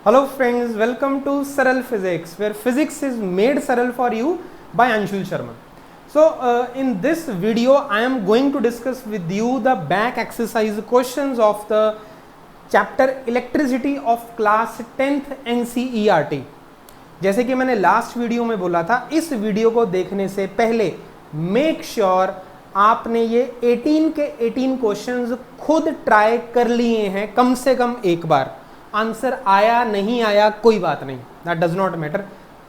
Hello friends, welcome to Saral Physics, where physics is made Saral for you by Anshul Sharma. So in this video I am going to discuss with you the back exercise questions of the chapter electricity of class 10th NCERT. जैसे कि मैंने last video में बोला था, इस video को देखने से पहले मेक श्योर आपने ये 18 के 18 क्वेश्चंस खुद ट्राई कर लिए हैं कम से कम एक बार. आंसर आया नहीं आया कोई बात नहीं, that does not matter.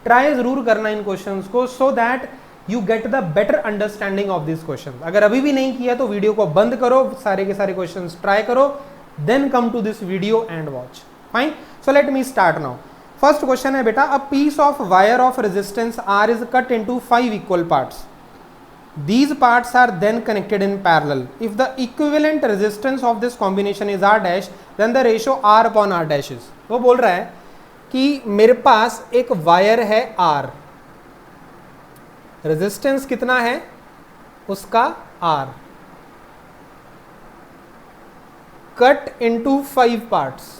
Try जरूर करना इन क्वेश्चंस को so that you get the better understanding of this question. अगर अभी भी नहीं किया तो वीडियो को बंद करो, सारे के सारे क्वेश्चंस ट्राई करो, then come to this video and watch. Fine, so let me start now. First question है बेटा, a piece of wire of resistance R is cut into 5 equal parts. These parts are then connected in parallel. If the equivalent resistance of this combination is R dash, then the ratio R upon R dash is. वो बोल रहा है कि मेरे पास एक wire है R, resistance कितना है उसका R, कट इनटू 5 पार्ट्स.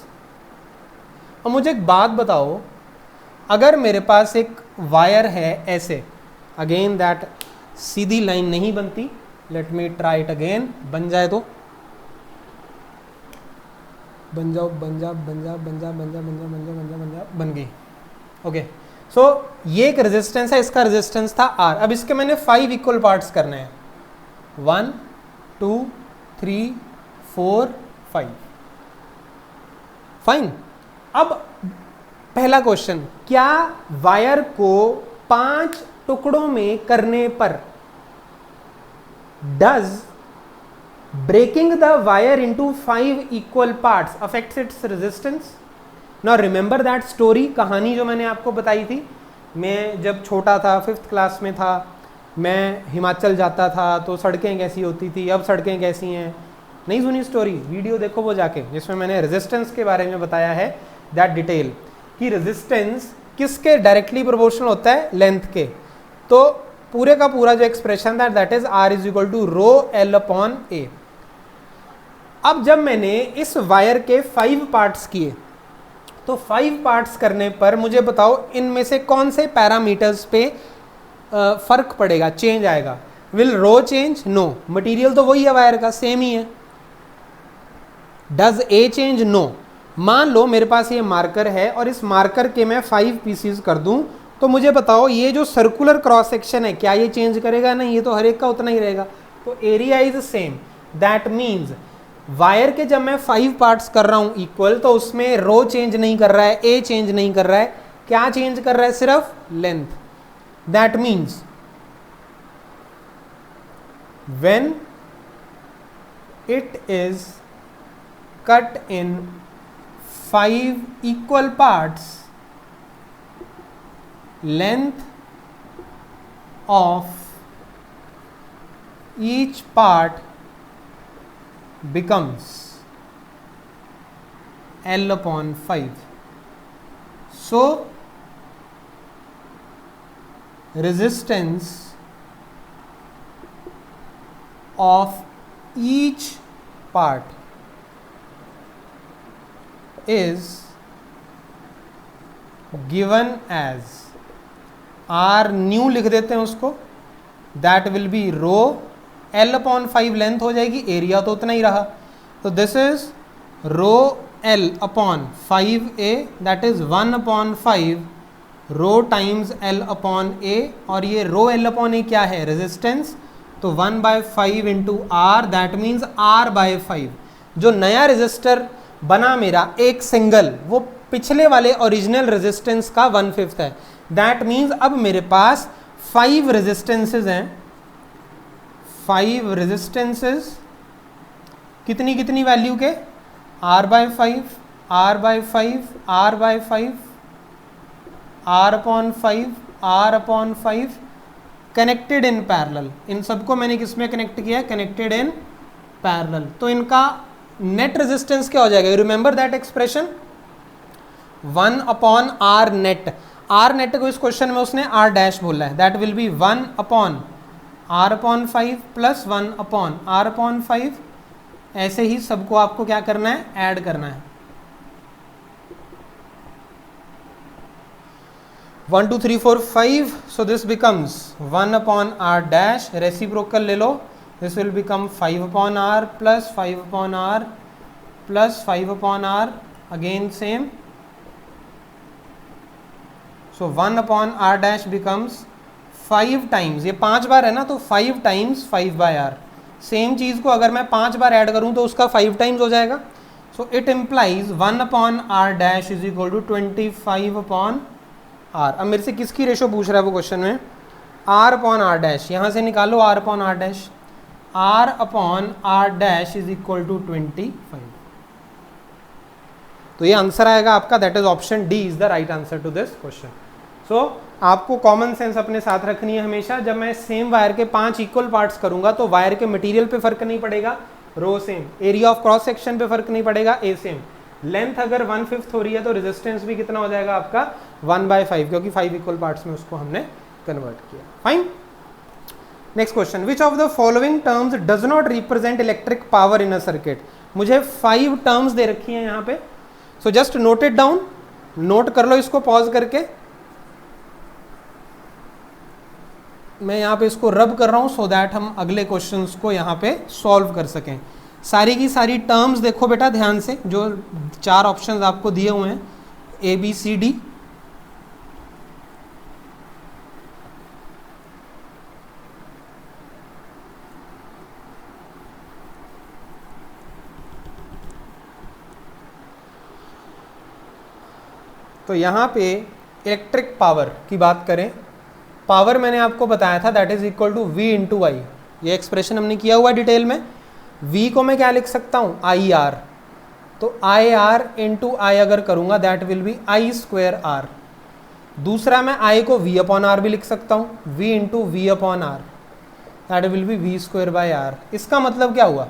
अब मुझे एक बात बताओ, अगर मेरे पास एक वायर है ऐसे, अगेन दैट सीधी लाइन नहीं बनती, let me try it again. बन जाए तो बन जाओ, बन जा बन जा बन जा बन जा बन जा बन जा बन जा बन जा, बन गई. ओके, सो ये एक रेजिस्टेंस है, इसका रेजिस्टेंस था R. अब इसके मैंने 5 इक्वल पार्ट्स करने हैं, 1 2 3 4 5. फाइन. अब पहला क्वेश्चन, क्या वायर को 5 टुकड़ों में करने पर does breaking the wire into 5 equal parts affects its resistance? Now remember that story, कहानी जो मैंने आपको बताई थी. मैं जब छोटा था, 5th क्लास में था, मैं हिमाचल जाता था तो सड़कें कैसी होती थी, अब सड़कें कैसी हैं. नहीं सुनी स्टोरी? वीडियो देखो वो जाके, जिसमें मैंने रेजिस्टेंस के बारे में बताया है, दैट डिटेल, कि रेजिस्टेंस किसके डायरेक्टली प्रोपोर्शनल होता है, लेंथ के. तो पूरे का पूरा जो एक्सप्रेशन था that is R is equal to rho L upon A. अब जब मैंने इस वायर के 5 पार्ट्स किए, तो 5 पार्ट्स करने पर मुझे बताओ इनमें से कौन से पैरामीटर्स पे फर्क पड़ेगा, चेंज आएगा. Will rho change? No. Material तो वही है वायर का, सेम ही है. Does A change? नो. मान लो मेरे पास ये मार्कर है और इस मार्कर के मैं 5 पीसीज कर दूं, तो मुझे बताओ ये जो सर्कुलर क्रॉस सेक्शन है क्या ये चेंज करेगा? नहीं, ये तो हर एक का उतना ही रहेगा. तो area is same. That means wire के जब मैं 5 पार्ट्स कर रहा हूं इक्वल, तो उसमें रो चेंज नहीं कर रहा है, ए चेंज नहीं कर रहा है. क्या चेंज कर रहा है? सिर्फ length. That means when it is cut in 5 equal parts, length of each part becomes L upon 5. So resistance of each part is given as R new लिख देते हैं उसको, that will be rho L upon 5 length हो जाएगी, area तो उतना ही रहा. तो this is rho L upon 5A, that is 1 upon 5 rho times L upon A. और ये रो L अपॉन A क्या है? रेजिस्टेंस. तो 1/5 into R, that means R/5. जो नया रेजिस्टर बना मेरा एक सिंगल, वो पिछले वाले ओरिजिनल रेजिस्टेंस का 1/5 है. दैट मीन्स अब मेरे पास 5 रेजिस्टेंसेज हैं. 5 रेजिस्टेंसेज कितनी कितनी वैल्यू के? R/5, R/5, R/5, R upon 5, R upon 5, connected in parallel. इन सबको मैंने किसमें कनेक्ट किया? Connected in parallel. तो इनका नेट रेजिस्टेंस क्या हो जाएगा? Remember that expression, 1 upon R net. R net को इस क्वेश्चन में उसने R डैश बोला है, that will be 1 upon R upon 5 plus 1 upon R upon 5. ऐसे ही सबको आपको क्या करना है? ऐड करना है. 1 2 3 4 5, so this becomes 1 upon r dash, reciprocal ले लो, this will become 5 upon r plus 5 upon r plus 5 upon r, again same, so 1 upon r dash becomes 5 times, ये 5 बार है ना, तो 5 times 5 by r, सेम चीज़ को अगर मैं 5 बार ऐड करूं तो उसका 5 टाइम्स हो जाएगा, so it implies 1 upon r dash is equal to 25 upon r। अब मेरे से किसकी रेशो पूछ रहा है वो क्वेश्चन में, r अपॉन r डैश, यहाँ से निकालो r upon r dash, r upon r dash is equal to 25, तो ये आंसर आएगा आपका, that is option D is the right answer to this question. So आपको कॉमन सेंस अपने साथ रखनी है हमेशा, जब मैं सेम वायर के 5 इक्वल पार्ट्स करूंगा तो वायर के मटेरियल पे फर्क नहीं पड़ेगा, rho same, area of cross section पे फर्क नहीं पड़ेगा, ए सेम, लेंथ अगर 1/5 हो रही है तो रेजिस्टेंस भी कितना हो जाएगा आपका 1/5, क्योंकि 5 इक्वल पार्ट्स में उसको हमने कन्वर्ट किया। Fine, next question, which of the following terms does not represent electric power in a circuit. मुझे 5 टर्म्स दे रखी हैं यहाँ पे, so just note it down, note कर लो इसको पॉज करके, मैं यहाँ पे इसको रब कर रहा हूँ सो दैट हम अगले क्वेश्चंस को यहाँ पे सॉल्व कर सकें। सारी की सारी टर्म्स देखो बेटा ध्यान से, जो 4 ऑप्शंस आपको दिए हुए हैं, ए बी सी डी, तो यहाँ पे इलेक्ट्रिक पावर की बात करें, पावर मैंने आपको बताया था that is equal to V into I, ये एक्सप्रेशन हमने किया हुआ डिटेल में। V को मैं क्या लिख सकता हूँ, आई आर, तो आई आर इंटू आई अगर करूँगा that will be I square R. दूसरा मैं I को V अपॉन आर भी लिख सकता हूँ, V into V upon R, that will be V square by R. इसका मतलब क्या हुआ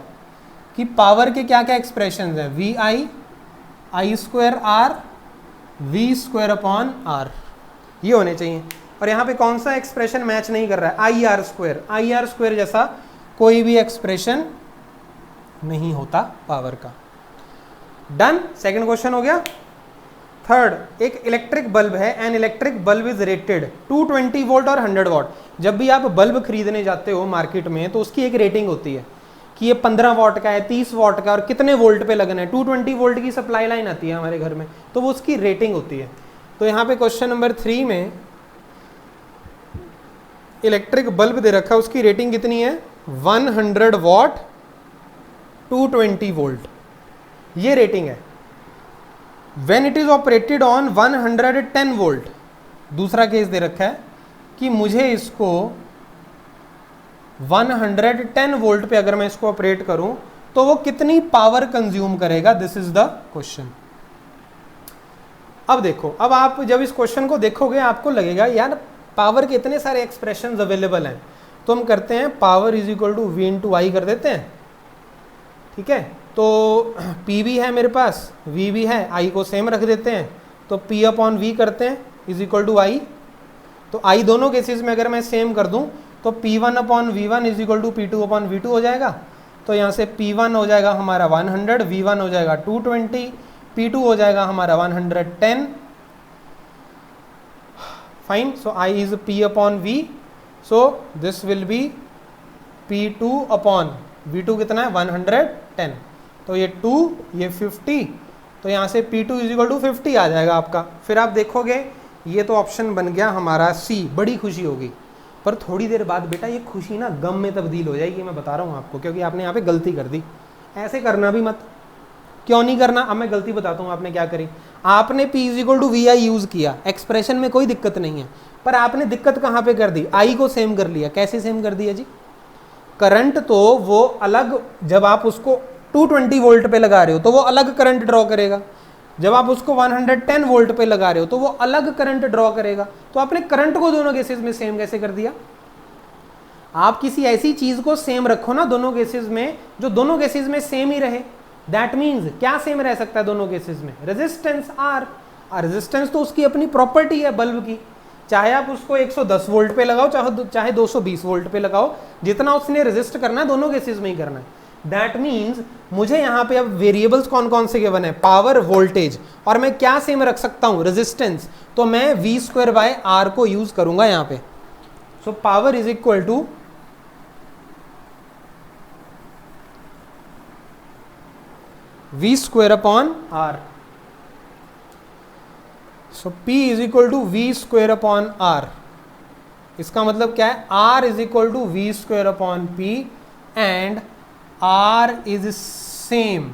कि पावर के क्या क्या एक्सप्रेशन हैं, V I square R, V square upon R, ये होने चाहिए। और यहाँ पे कौन सा एक्सप्रेशन मैच नहीं कर रहा है, आई आर स्क्वायर जैसा कोई भी एक्सप्रेशन नहीं होता पावर का। डन, सेकंड क्वेश्चन हो गया। थर्ड, एक इलेक्ट्रिक बल्ब है, an electric bulb is rated 220 volt और 100 वॉट। जब भी आप बल्ब खरीदने जाते हो मार्केट में तो उसकी एक रेटिंग होती है कि ये 15 वॉट का है, 30 वॉट का, और कितने वोल्ट पे लगना है। 220 वोल्ट की सप्लाई लाइन आती है हमारे घर में, तो वो उसकी रेटिंग होती है। तो यहाँ पे क्वेश्चन नंबर 3 में इलेक्ट्रिक बल्ब दे रखा है, उसकी रेटिंग कितनी है, 100 वॉट 220 वोल्ट, ये रेटिंग है। When it is operated on 110 volt. दूसरा केस दे रखा है कि मुझे इसको 110 वोल्ट पे अगर मैं इसको ऑपरेट करूं तो वो कितनी पावर कंज्यूम करेगा, दिस इज द क्वेश्चन। अब देखो, अब आप जब इस क्वेश्चन को देखोगे आपको लगेगा यार पावर के इतने सारे एक्सप्रेशंस अवेलेबल हैं, तो हम करते हैं power is equal to V into I कर देते हैं, ठीक है। तो P भी है मेरे पास, V भी है, I को सेम रख देते हैं, तो P अपॉन V करते हैं इज इक्वल टू I। तो I दोनों केसेस में अगर मैं सेम कर दूं तो P1 upon V1 is equal to P2 upon V2 हो जाएगा। तो यहाँ से P1 हो जाएगा हमारा 100, V1 हो जाएगा 220, P2 हो जाएगा हमारा 110। Fine, so I is P upon V, so this will B P2 upon V2 कितना है 110, तो ये 2 ये 50, तो यहाँ से P2 इज इक्वल टू 50 आ जाएगा आपका। फिर आप देखोगे ये तो ऑप्शन बन गया हमारा C, बड़ी खुशी होगी। पर थोड़ी देर बाद बेटा ये खुशी ना गम में तब्दील हो जाएगी, मैं बता रहा हूँ आपको, क्योंकि आपने यहाँ पे गलती कर दी। ऐसे करना भी मत, क्यों नहीं करना, अब मैं गलती बताता हूँ आपने क्या करी। आपने P is equal to VI use किया, एक्सप्रेशन में कोई दिक्कत नहीं है, पर आपने दिक्कत कहाँ पे कर दी, I को सेम कर लिया। कैसे सेम कर दिया जी, करंट तो वो अलग, जब आप उसको 220 वोल्ट पे लगा रहे हो तो वो अलग करंट ड्रॉ करेगा, जब आप उसको 110 वोल्ट पे लगा रहे हो तो वो अलग करंट ड्रॉ करेगा। तो आपने करंट को दोनों केसेस में सेम कैसे कर दिया। आप किसी ऐसी चीज को सेम रखो ना दोनों केसेस में, जो दोनों केसेस में सेम ही रहे। दैट मीन्स क्या सेम रह सकता है दोनों केसेस में, रेजिस्टेंस R। रेजिस्टेंस तो उसकी अपनी प्रॉपर्टी है बल्ब की, चाहे आप उसको 110 वोल्ट पे लगाओ चाहे 220 वोल्ट पे लगाओ, जितना उसने रेजिस्ट करना है दोनों केसेस में ही करना है। दैट मीन्स मुझे यहाँ पे अब वेरिएबल्स कौन कौन से गिवन है, पावर, वोल्टेज, और मैं क्या सेम रख सकता हूँ, रेजिस्टेंस, तो मैं वी स्क्वायर बाय आर को यूज करूंगा यहाँ पे। So power is equal to V square upon R. So P is equal to V square upon R. इसका मतलब क्या है, R is equal to V square upon P and R is same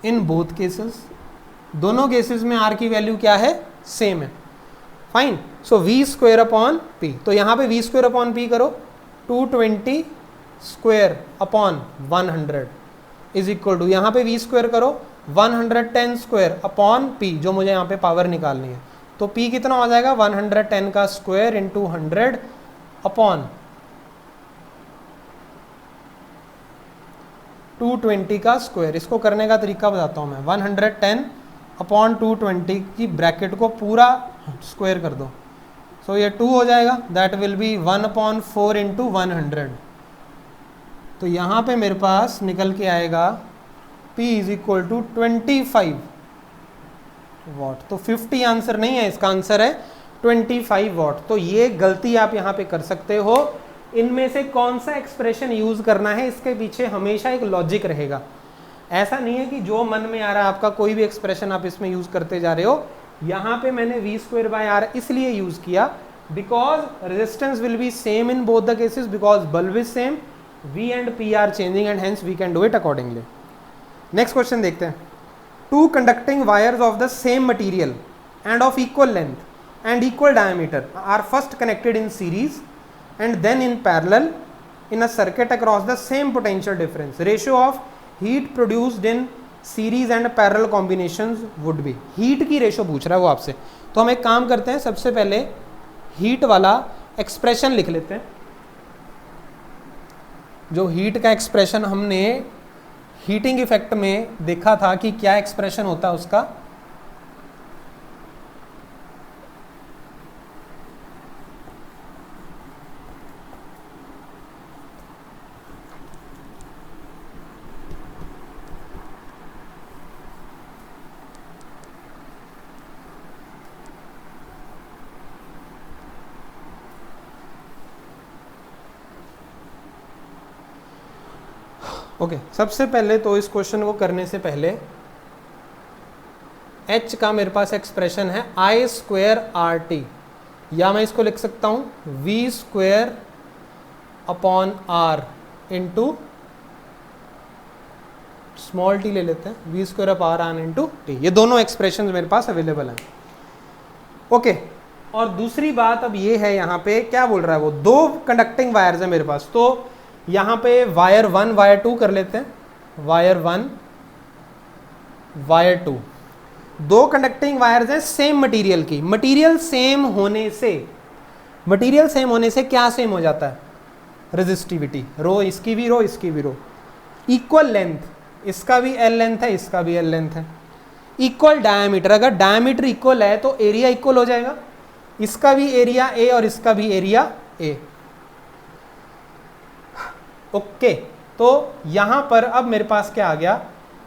in both cases. दोनों cases में R की value क्या है, same है। Fine. So V square upon P, तो यहां पे वी स्क्वायर अपॉन पी करो, 220 square upon 100 is equal to, यहां पे वी स्क्वायर करो 110 स्क्वायर अपॉन पी, जो मुझे यहाँ पे पावर निकालनी है। तो P कितना हो जाएगा, 110 का स्क्वायर इंटू 100 अपॉन 220 का स्क्वायर। इसको करने का तरीका बताता हूं मैं, 110 अपॉन 220 की ब्रैकेट को पूरा स्क्वायर कर दो। सो ये 2 हो जाएगा, दैट विल बी 1/4 इंटू 100। तो यहाँ पे मेरे पास निकल के आएगा P is equal to 25 watt. तो 50 आंसर नहीं है, इसका आंसर है 25 वॉट। तो ये गलती आप यहाँ पे कर सकते हो। इनमें से कौन सा एक्सप्रेशन यूज करना है, इसके पीछे हमेशा एक लॉजिक रहेगा। ऐसा नहीं है कि जो मन में आ रहा है आपका कोई भी एक्सप्रेशन आप इसमें यूज करते जा रहे हो। यहाँ पे मैंने वी स्क्वायर बाय आर इसलिए यूज किया because resistance will be same in both the cases, because bulb is same, V and P are changing and hence we can do it accordingly. Next question देखते हैं। Two conducting wires of the same material and of equal length and equal diameter are first connected in series and then in parallel in a circuit across the same potential difference. Ratio of heat produced in series and parallel combinations would be. Heat की ratio पूछ रहा है वो आपसे। तो हम एक काम करते हैं, सबसे पहले हीट वाला एक्सप्रेशन लिख लेते हैं। जो हीट का एक्सप्रेशन हमने हीटिंग इफेक्ट में देखा था कि क्या एक्सप्रेशन होता है उसका, ओके सबसे पहले तो इस क्वेश्चन को करने से पहले H का मेरे पास एक्सप्रेशन है I स्क्वेयर आर टी, या मैं इसको लिख सकता हूं V square upon R into small T ले लेते हैं, V square upon R into T. ये दोनों एक्सप्रेशन मेरे पास अवेलेबल हैं। ओके और दूसरी बात अब ये है, यहाँ पे क्या बोल रहा है वो, दो कंडक्टिंग वायर्स है मेरे पास। तो यहाँ पे वायर 1 वायर 2 कर लेते हैं, वायर 1 वायर 2, दो कंडक्टिंग वायर्स हैं सेम मटेरियल की। मटेरियल सेम होने से क्या सेम हो जाता है, रेजिस्टिविटी, रो इसकी भी रो इसकी भी रो। इक्वल लेंथ, इसका भी एल लेंथ है इसका भी एल लेंथ है। इक्वल डायमीटर, अगर डायमीटर इक्वल है तो एरिया इक्वल हो जाएगा, इसका भी एरिया ए और इसका भी एरिया ए। ओके तो यहां पर अब मेरे पास क्या आ गया,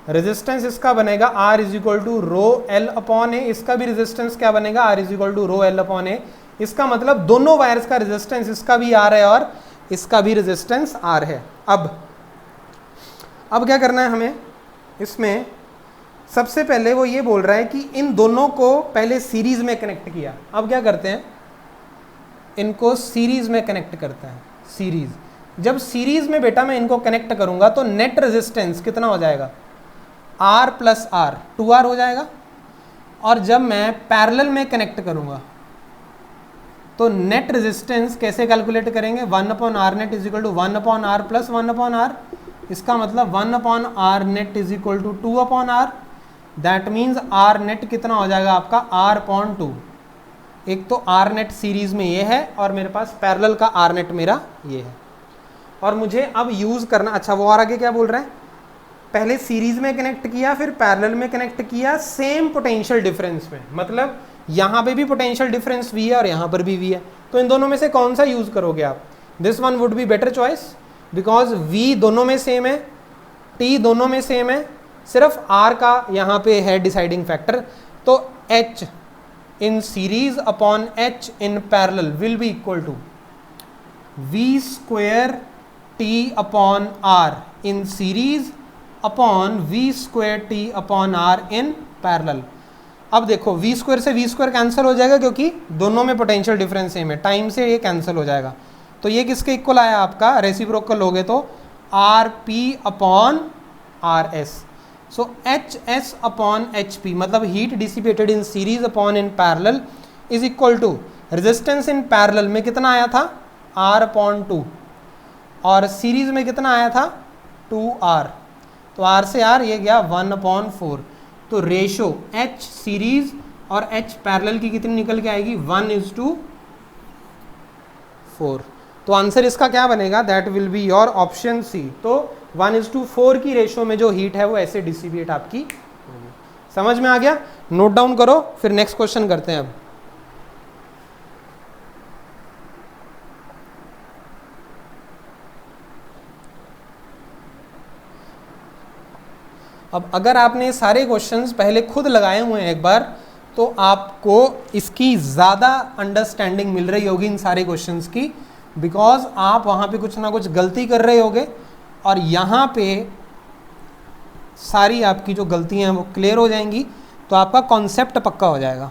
रेजिस्टेंस इसका बनेगा R is equal to rho L upon A, इसका भी रेजिस्टेंस क्या बनेगा R is equal to rho L upon A. इसका मतलब दोनों वायर्स का रेजिस्टेंस, इसका भी R है और इसका भी रेजिस्टेंस R है। अब क्या करना है हमें, इसमें सबसे पहले वो ये बोल रहा है कि इन दोनों को पहले सीरीज में कनेक्ट किया। अब क्या करते हैं, इनको सीरीज में कनेक्ट करते हैं। सीरीज, जब सीरीज में बेटा मैं इनको कनेक्ट करूंगा तो नेट रेजिस्टेंस कितना हो जाएगा, R प्लस R 2R हो जाएगा। और जब मैं पैरेलल में कनेक्ट करूंगा तो नेट रेजिस्टेंस कैसे कैलकुलेट करेंगे, 1/R net is equal to 1/R plus 1/R। इसका मतलब 1/R net is equal to 2/R। That means R net कितना हो जाएगा आपका R/2। एक तो R नेट सीरीज में ये है और मेरे पास पैरेलल का R नेट मेरा ये है। और मुझे अब यूज करना, अच्छा वो और आगे क्या बोल रहे हैं, पहले सीरीज में कनेक्ट किया फिर पैरेलल में कनेक्ट किया सेम पोटेंशियल डिफरेंस में, मतलब यहाँ पे भी पोटेंशियल डिफरेंस V है और यहाँ पर भी V है। तो इन दोनों में से कौन सा यूज करोगे आप, this one would be better choice because V दोनों में सेम है T दोनों में सेम है, सिर्फ R का यहाँ पे है डिसाइडिंग फैक्टर। तो H in series upon H in parallel will be equal to V square T upon R in series upon V square T upon R in parallel. अब देखो V स्क्वायर से V square cancel हो जाएगा क्योंकि दोनों में potential difference same है, time से ये कैंसिल हो जाएगा। तो ये किसके इक्वल आया आपका, रेसिप्रोकल लोगे तो Rp अपॉन Rs। सो Hs अपॉन Hp मतलब heat dissipated in series upon in parallel is equal to resistance in parallel में कितना आया था R अपॉन 2 और सीरीज में कितना आया था 2R। तो R से R ये गया 1 अपॉन 4। तो रेशो H सीरीज और H पैरेलल की कितनी निकल के आएगी 1:4। तो आंसर इसका क्या बनेगा, that will be your option C. तो 1:4 की रेशो में जो हीट है वो ऐसे डिसिपेट आपकी होगी। समझ में आ गया, नोट डाउन करो, फिर नेक्स्ट क्वेश्चन करते हैं। अब अगर आपने सारे क्वेश्चंस पहले खुद लगाए हुए हैं एक बार, तो आपको इसकी ज़्यादा अंडरस्टैंडिंग मिल रही होगी इन सारे क्वेश्चंस की, बिकॉज आप वहाँ पे कुछ ना कुछ गलती कर रहे होगे और यहाँ पे सारी आपकी जो गलतियाँ हैं वो क्लियर हो जाएंगी, तो आपका कॉन्सेप्ट पक्का हो जाएगा।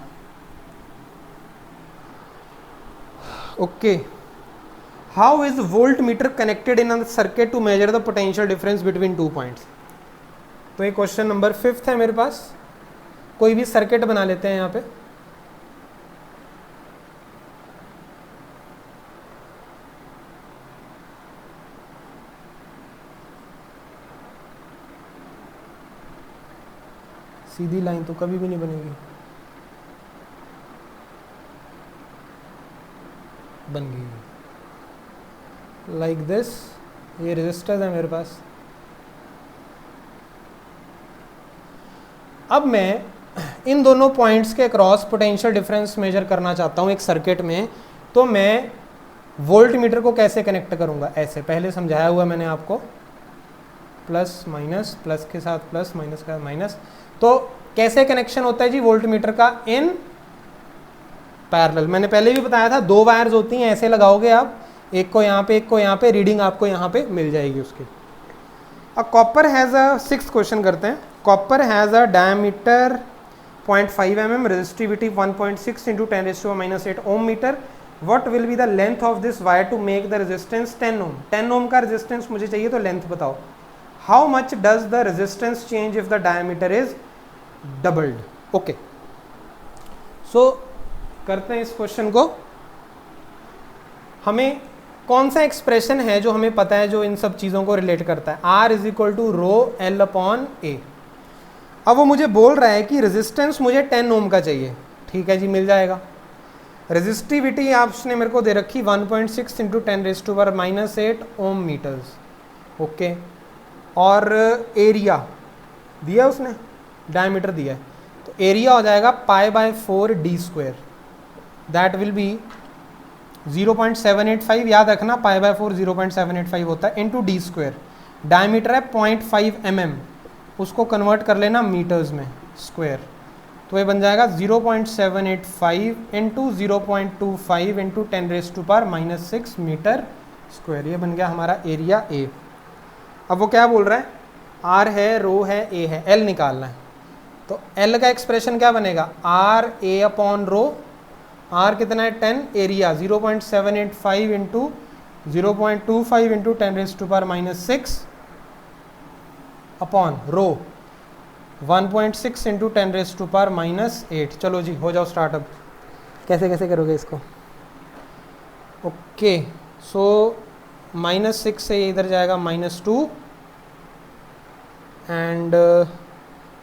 Okay, how is voltmeter connected in a circuit to measure the potential difference between 2 points. तो ये क्वेश्चन नंबर 5 है मेरे पास। कोई भी सर्किट बना लेते हैं यहाँ पे। सीधी लाइन तो कभी भी नहीं बनेगी, बन गई लाइक दिस। ये रेजिस्टर्स है मेरे पास। अब मैं इन दोनों पॉइंट्स के क्रॉस पोटेंशियल डिफरेंस मेजर करना चाहता हूँ एक सर्किट में। तो मैं वोल्ट मीटर को कैसे कनेक्ट करूँगा, ऐसे पहले समझाया हुआ मैंने आपको, प्लस माइनस, प्लस के साथ प्लस, माइनस का माइनस। तो कैसे कनेक्शन होता है जी वोल्ट मीटर का, इन पैरेलल। मैंने पहले भी बताया था 2 वायर्स होती हैं, ऐसे लगाओगे आप, एक को यहाँ पे एक को यहाँ पे, रीडिंग आपको यहाँ पे मिल जाएगी उसकी। अब copper has a 6th question करते हैं। Copper has a diameter 0.5 mm, resistivity 1.6 into 10⁻⁻8 ohm meter. What will be the length of this wire to make the resistance 10 ohm? 10 ohm का resistance मुझे चाहिए, तो लेंथ बताओ। How much does the resistance change if the diameter is doubled? Okay. So करते हैं इस question को। हमें कौन सा एक्सप्रेशन है जो हमें पता है, जो इन सब चीज़ों को रिलेट करता है, R is equal to rho L upon A। अब वो मुझे बोल रहा है कि रेजिस्टेंस मुझे 10 ओम का चाहिए। ठीक है जी, मिल जाएगा। रेजिस्टिविटी आपने मेरे को दे रखी 1.6 इंटू 10⁻⁻8 ओम मीटर्स। ओके, और एरिया दिया उसने, डायमीटर दिया है, तो एरिया हो जाएगा π/4d²। दैट विल बी 0.785, याद रखना π/4 0.785 होता है, इंटू d²। डायमीटर है 0.5 mm, उसको कन्वर्ट कर लेना मीटर्स में, स्क्वायर। तो ये बन जाएगा 0.785 इंटू 0.25 इंटू 10⁻⁻6 मीटर स्क्वायर। ये बन गया हमारा एरिया ए। अब वो क्या बोल रहा है, आर है, रो है, ए है, एल निकालना है। तो एल का एक्सप्रेशन क्या बनेगा, R A upon rho. R कितना है 10, area 0.785 into 0.25 into 10⁻⁻6 upon rho 1.6 into 10⁻⁻8। चलो जी, हो जाओ स्टार्ट। अब कैसे कैसे करोगे इसको। ओके, सो -6 से ये इधर जाएगा -2 एंड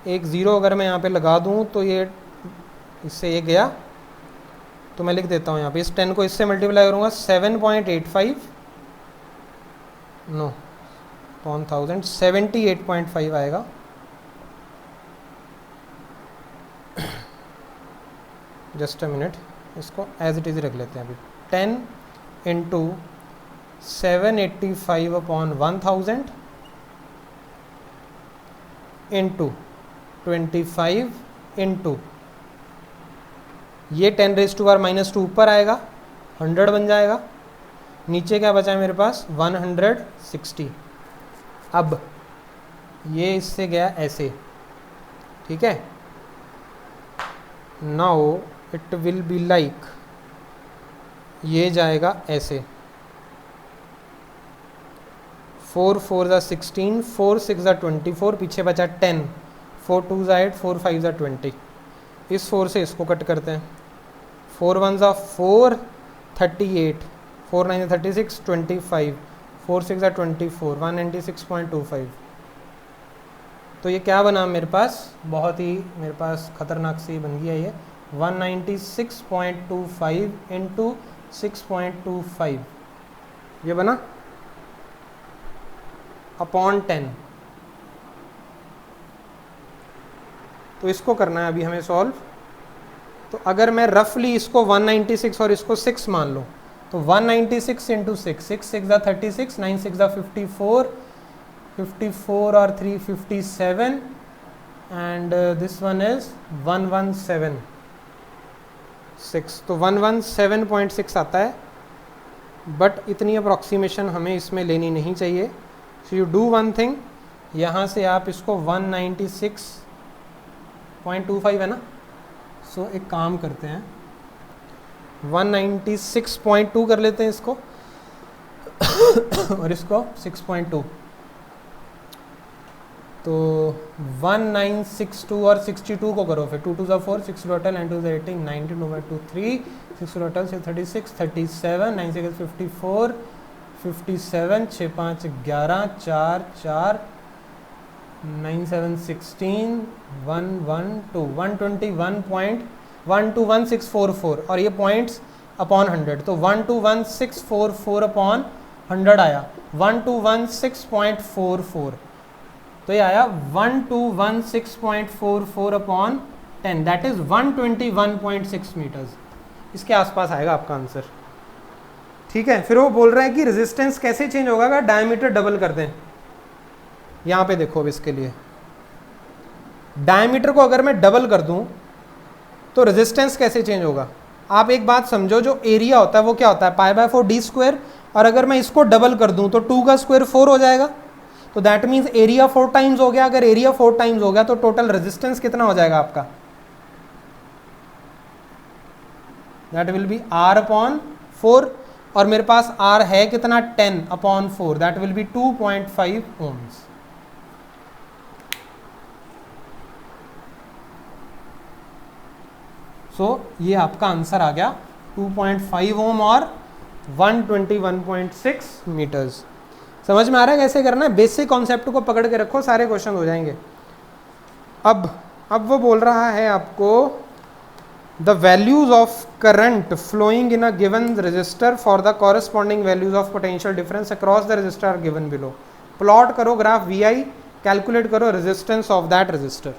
एक ज़ीरो अगर मैं यहाँ पे लगा दूँ तो ये इससे ये गया, तो मैं लिख देता हूँ यहाँ पे, इस 10 को इससे मल्टीप्लाई करूँगा 7.85 नो अपॉन 1000 78.5 आएगा। जस्ट अ मिनट, इसको एज इट इज़ रख लेते हैं अभी। 10 इंटू 785 अपॉन 1000 इंटू 25 इंटू ये 10⁻⁻² ऊपर आएगा, 100 बन जाएगा, नीचे क्या बचा है मेरे पास 160। अब ये इससे गया ऐसे, ठीक है। Now it will be like, ये जाएगा ऐसे, 4 4 ज़ा 16, 4 6 ज़ा 24, पीछे बचा 10, 4 2 ज़ा 8, 4 5 ज़ा 20। इस 4 से इसको कट करते हैं, 4 1 ज़ा 4, 38, 4 9 ज़ा 36, 25, 4 6 ज़ा 24, 196.25। तो ये क्या बना मेरे पास, बहुत ही मेरे पास खतरनाक सी बन गया ये, 196.25 इंटू 6.25, ये बना अपॉन 10। तो इसको करना है अभी हमें सॉल्व। तो अगर मैं रफली इसको 196 और इसको 6 मान लो, तो 196 इंटू 6, 6 6 ज़ा 36, 9 6 ज़ा 54, 54 और 3 57, एंड दिस वन इज 1176। तो 117.6 आता है, बट इतनी अप्रॉक्सीमेशन हमें इसमें लेनी नहीं चाहिए। So you do one thing, यहाँ से आप इसको 196.25 है ना, सो एक काम करते हैं 196.2 कर लेते हैं इसको और इसको 6.2, तो 1962 और 62 को करो, फिर 2 2 ज़ा 4, 6 2 12, 9 2 ज़ा 18, 19 2 2 3, 6 2 12 36, 37, 9 6 54, 57, 6 5 11, 4 4, 9 7 16, 1 1 2, 121.121644, और ये पॉइंट्स अपॉन 100, तो 121,644 अपॉन 100 आया 1216.44। तो ये आया 1216.44 अपॉन 10, दैट इज 121.6 मीटर्स। इसके आसपास आएगा आपका आंसर, ठीक है। फिर वो बोल रहा है कि रेजिस्टेंस कैसे चेंज होगा अगर डायमीटर डबल कर दें। यहाँ पे देखो, अब इसके लिए डायमीटर को अगर मैं डबल कर दूं तो रेजिस्टेंस कैसे चेंज होगा। आप एक बात समझो, जो एरिया होता है वो क्या होता है, π/4d², और अगर मैं इसको डबल कर दूं तो 2 का स्क्वायर 4 हो जाएगा, तो दैट मीन्स एरिया 4 टाइम्स हो गया। अगर एरिया 4 टाइम्स हो गया तो टोटल रेजिस्टेंस कितना हो जाएगा आपका, दैट विल बी R/4, और मेरे पास R है कितना 10/4, दैट विल बी 2.5 ohms। सो ये आपका आंसर आ गया 2.5 ओम और 121.6 मीटर्स। समझ में आ रहा है कैसे करना है, बेसिक कॉन्सेप्ट को पकड़ के रखो, सारे क्वेश्चन हो जाएंगे। अब वो बोल रहा है आपको the values of current flowing in a given resistor for the corresponding values of potential difference across the resistor are given below. Plot करो ग्राफ VI, कैलकुलेट करो रेजिस्टेंस ऑफ दैट रजिस्टर।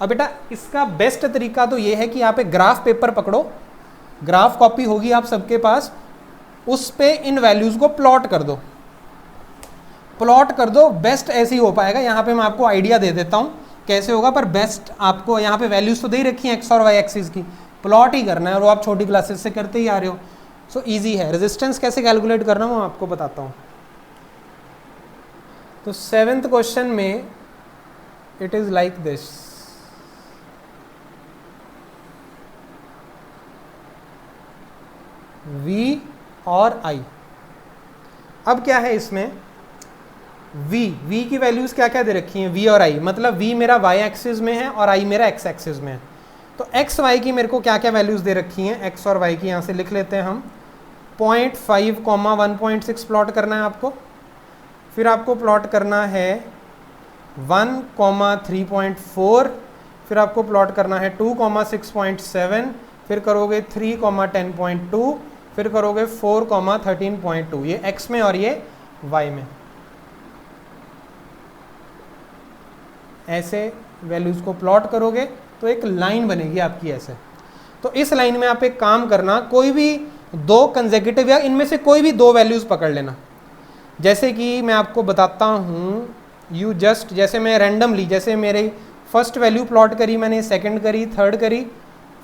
अब बेटा इसका बेस्ट तरीका तो ये है कि आप एक ग्राफ पेपर पकड़ो, ग्राफ कॉपी होगी आप सबके पास, उस पे इन वैल्यूज को प्लॉट कर दो, बेस्ट ऐसे ही हो पाएगा। यहाँ पे मैं आपको आइडिया दे देता हूँ कैसे होगा, पर बेस्ट आपको यहाँ पे वैल्यूज तो दे ही रखी हैं एक्स और वाई एक्सिस की, प्लॉट ही करना है, और वो आप छोटी क्लासेस से करते ही आ रहे हो। सो इजी है। रेजिस्टेंस कैसे कैलकुलेट करना वो आपको बताता हूँ। तो 7th क्वेश्चन में it is like this, V और I। अब क्या है इसमें, V की वैल्यूज क्या क्या दे रखी हैं, V और I, मतलब V मेरा y एक्सिस में है और I मेरा x एक्सिस में है। तो x y की मेरे को क्या क्या वैल्यूज दे रखी हैं, x और y की यहाँ से लिख लेते हैं हम। 0.5, 1.6 प्लॉट करना है आपको, फिर आपको प्लॉट करना है 1, 3.4, फिर आपको प्लॉट करना है 2, 6.7, फिर करोगे 3, 10.2, फिर करोगे 4, 13.2, ये x में और ये y में। ऐसे वैल्यूज को प्लॉट करोगे तो एक लाइन बनेगी आपकी ऐसे। तो इस लाइन में आप एक काम करना, कोई भी दो कंसेक्यूटिव या इनमें से कोई भी दो वैल्यूज पकड़ लेना। जैसे कि मैं आपको बताता हूँ, यू जस्ट, जैसे मैं रैंडमली, जैसे मेरी फर्स्ट वैल्यू प्लॉट करी मैंने, सेकंड करी, थर्ड करी,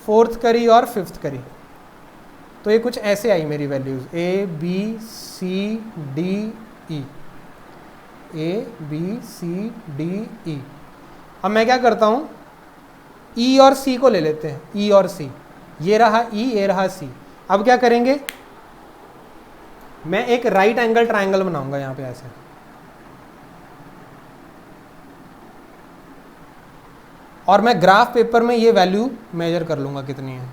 फोर्थ करी और फिफ्थ करी, तो ये कुछ ऐसे आई मेरी values A B C D E, A B C D E। अब मैं क्या करता हूँ, E और C को ले लेते हैं, E और C, ये रहा E, ये रहा C। अब क्या करेंगे, मैं एक राइट एंगल ट्रायंगल बनाऊंगा यहाँ पे ऐसे, और मैं ग्राफ पेपर में ये वैल्यू मेजर कर लूँगा कितनी है।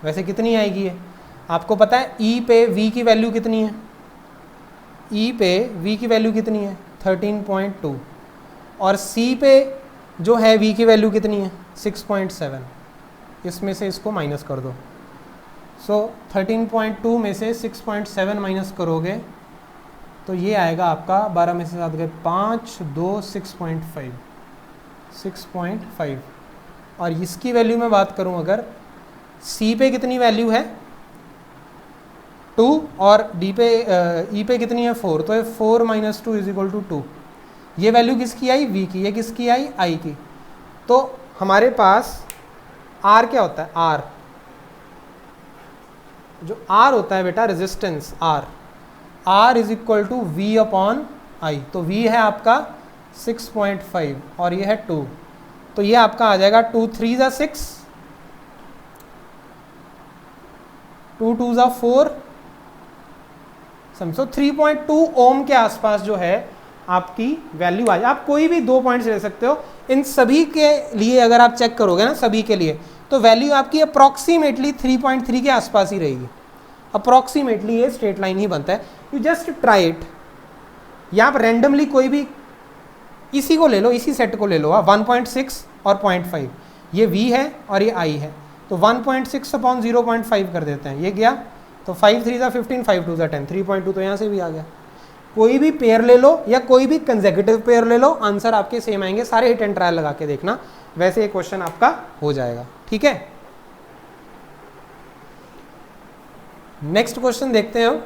वैसे कितनी आएगी ये आपको पता है, E पे V की वैल्यू कितनी है, E पे V की वैल्यू कितनी है 13.2, और C पे जो है V की वैल्यू कितनी है 6.7, इसमें से इसको माइनस कर दो। सो 13.2 में से 6.7 माइनस करोगे तो ये आएगा आपका 12 में से 7 गए 5, 2, 6.5, और इसकी वैल्यू मैं बात करूं अगर, C पे कितनी वैल्यू है 2 और D पे E पे कितनी है 4, तो 4 - 2 = 2। ये वैल्यू किसकी आई V की, ये किसकी आई I की। तो हमारे पास R क्या होता है, R जो R होता है बेटा रेजिस्टेंस R = V/I, तो V है आपका 6.5 और ये है 2, तो ये आपका आ जाएगा 2 3 = 6, 2 2 = 4, समझो 3.2 ओम के आसपास जो है आपकी वैल्यू आ जाए। आप कोई भी 2 पॉइंट्स ले सकते हो, इन सभी के लिए अगर आप चेक करोगे ना, सभी के लिए, तो वैल्यू आपकी अप्रॉक्सीमेटली 3.3 के आसपास ही रहेगी। अप्रॉक्सीमेटली ये स्ट्रेट लाइन ही बनता है। यू जस्ट ट्राई इट, या आप रैंडमली कोई भी इसी को ले लो, इसी सेट को ले लो, 1.6 और 0.5, ये V है और ये I है, तो 1.6/0.5 कर देते हैं, ये गया तो 5 3 = 15, 5 2 = 10, 3.2 तो यहाँ से भी आ गया। कोई भी पेयर ले लो या कोई भी कंसेक्यूटिव पेयर ले लो, आंसर आपके सेम आएंगे। सारे हिट एंड ट्रायल लगा के देखना, वैसे ये क्वेश्चन आपका हो जाएगा। ठीक है, नेक्स्ट क्वेश्चन देखते हैं हम।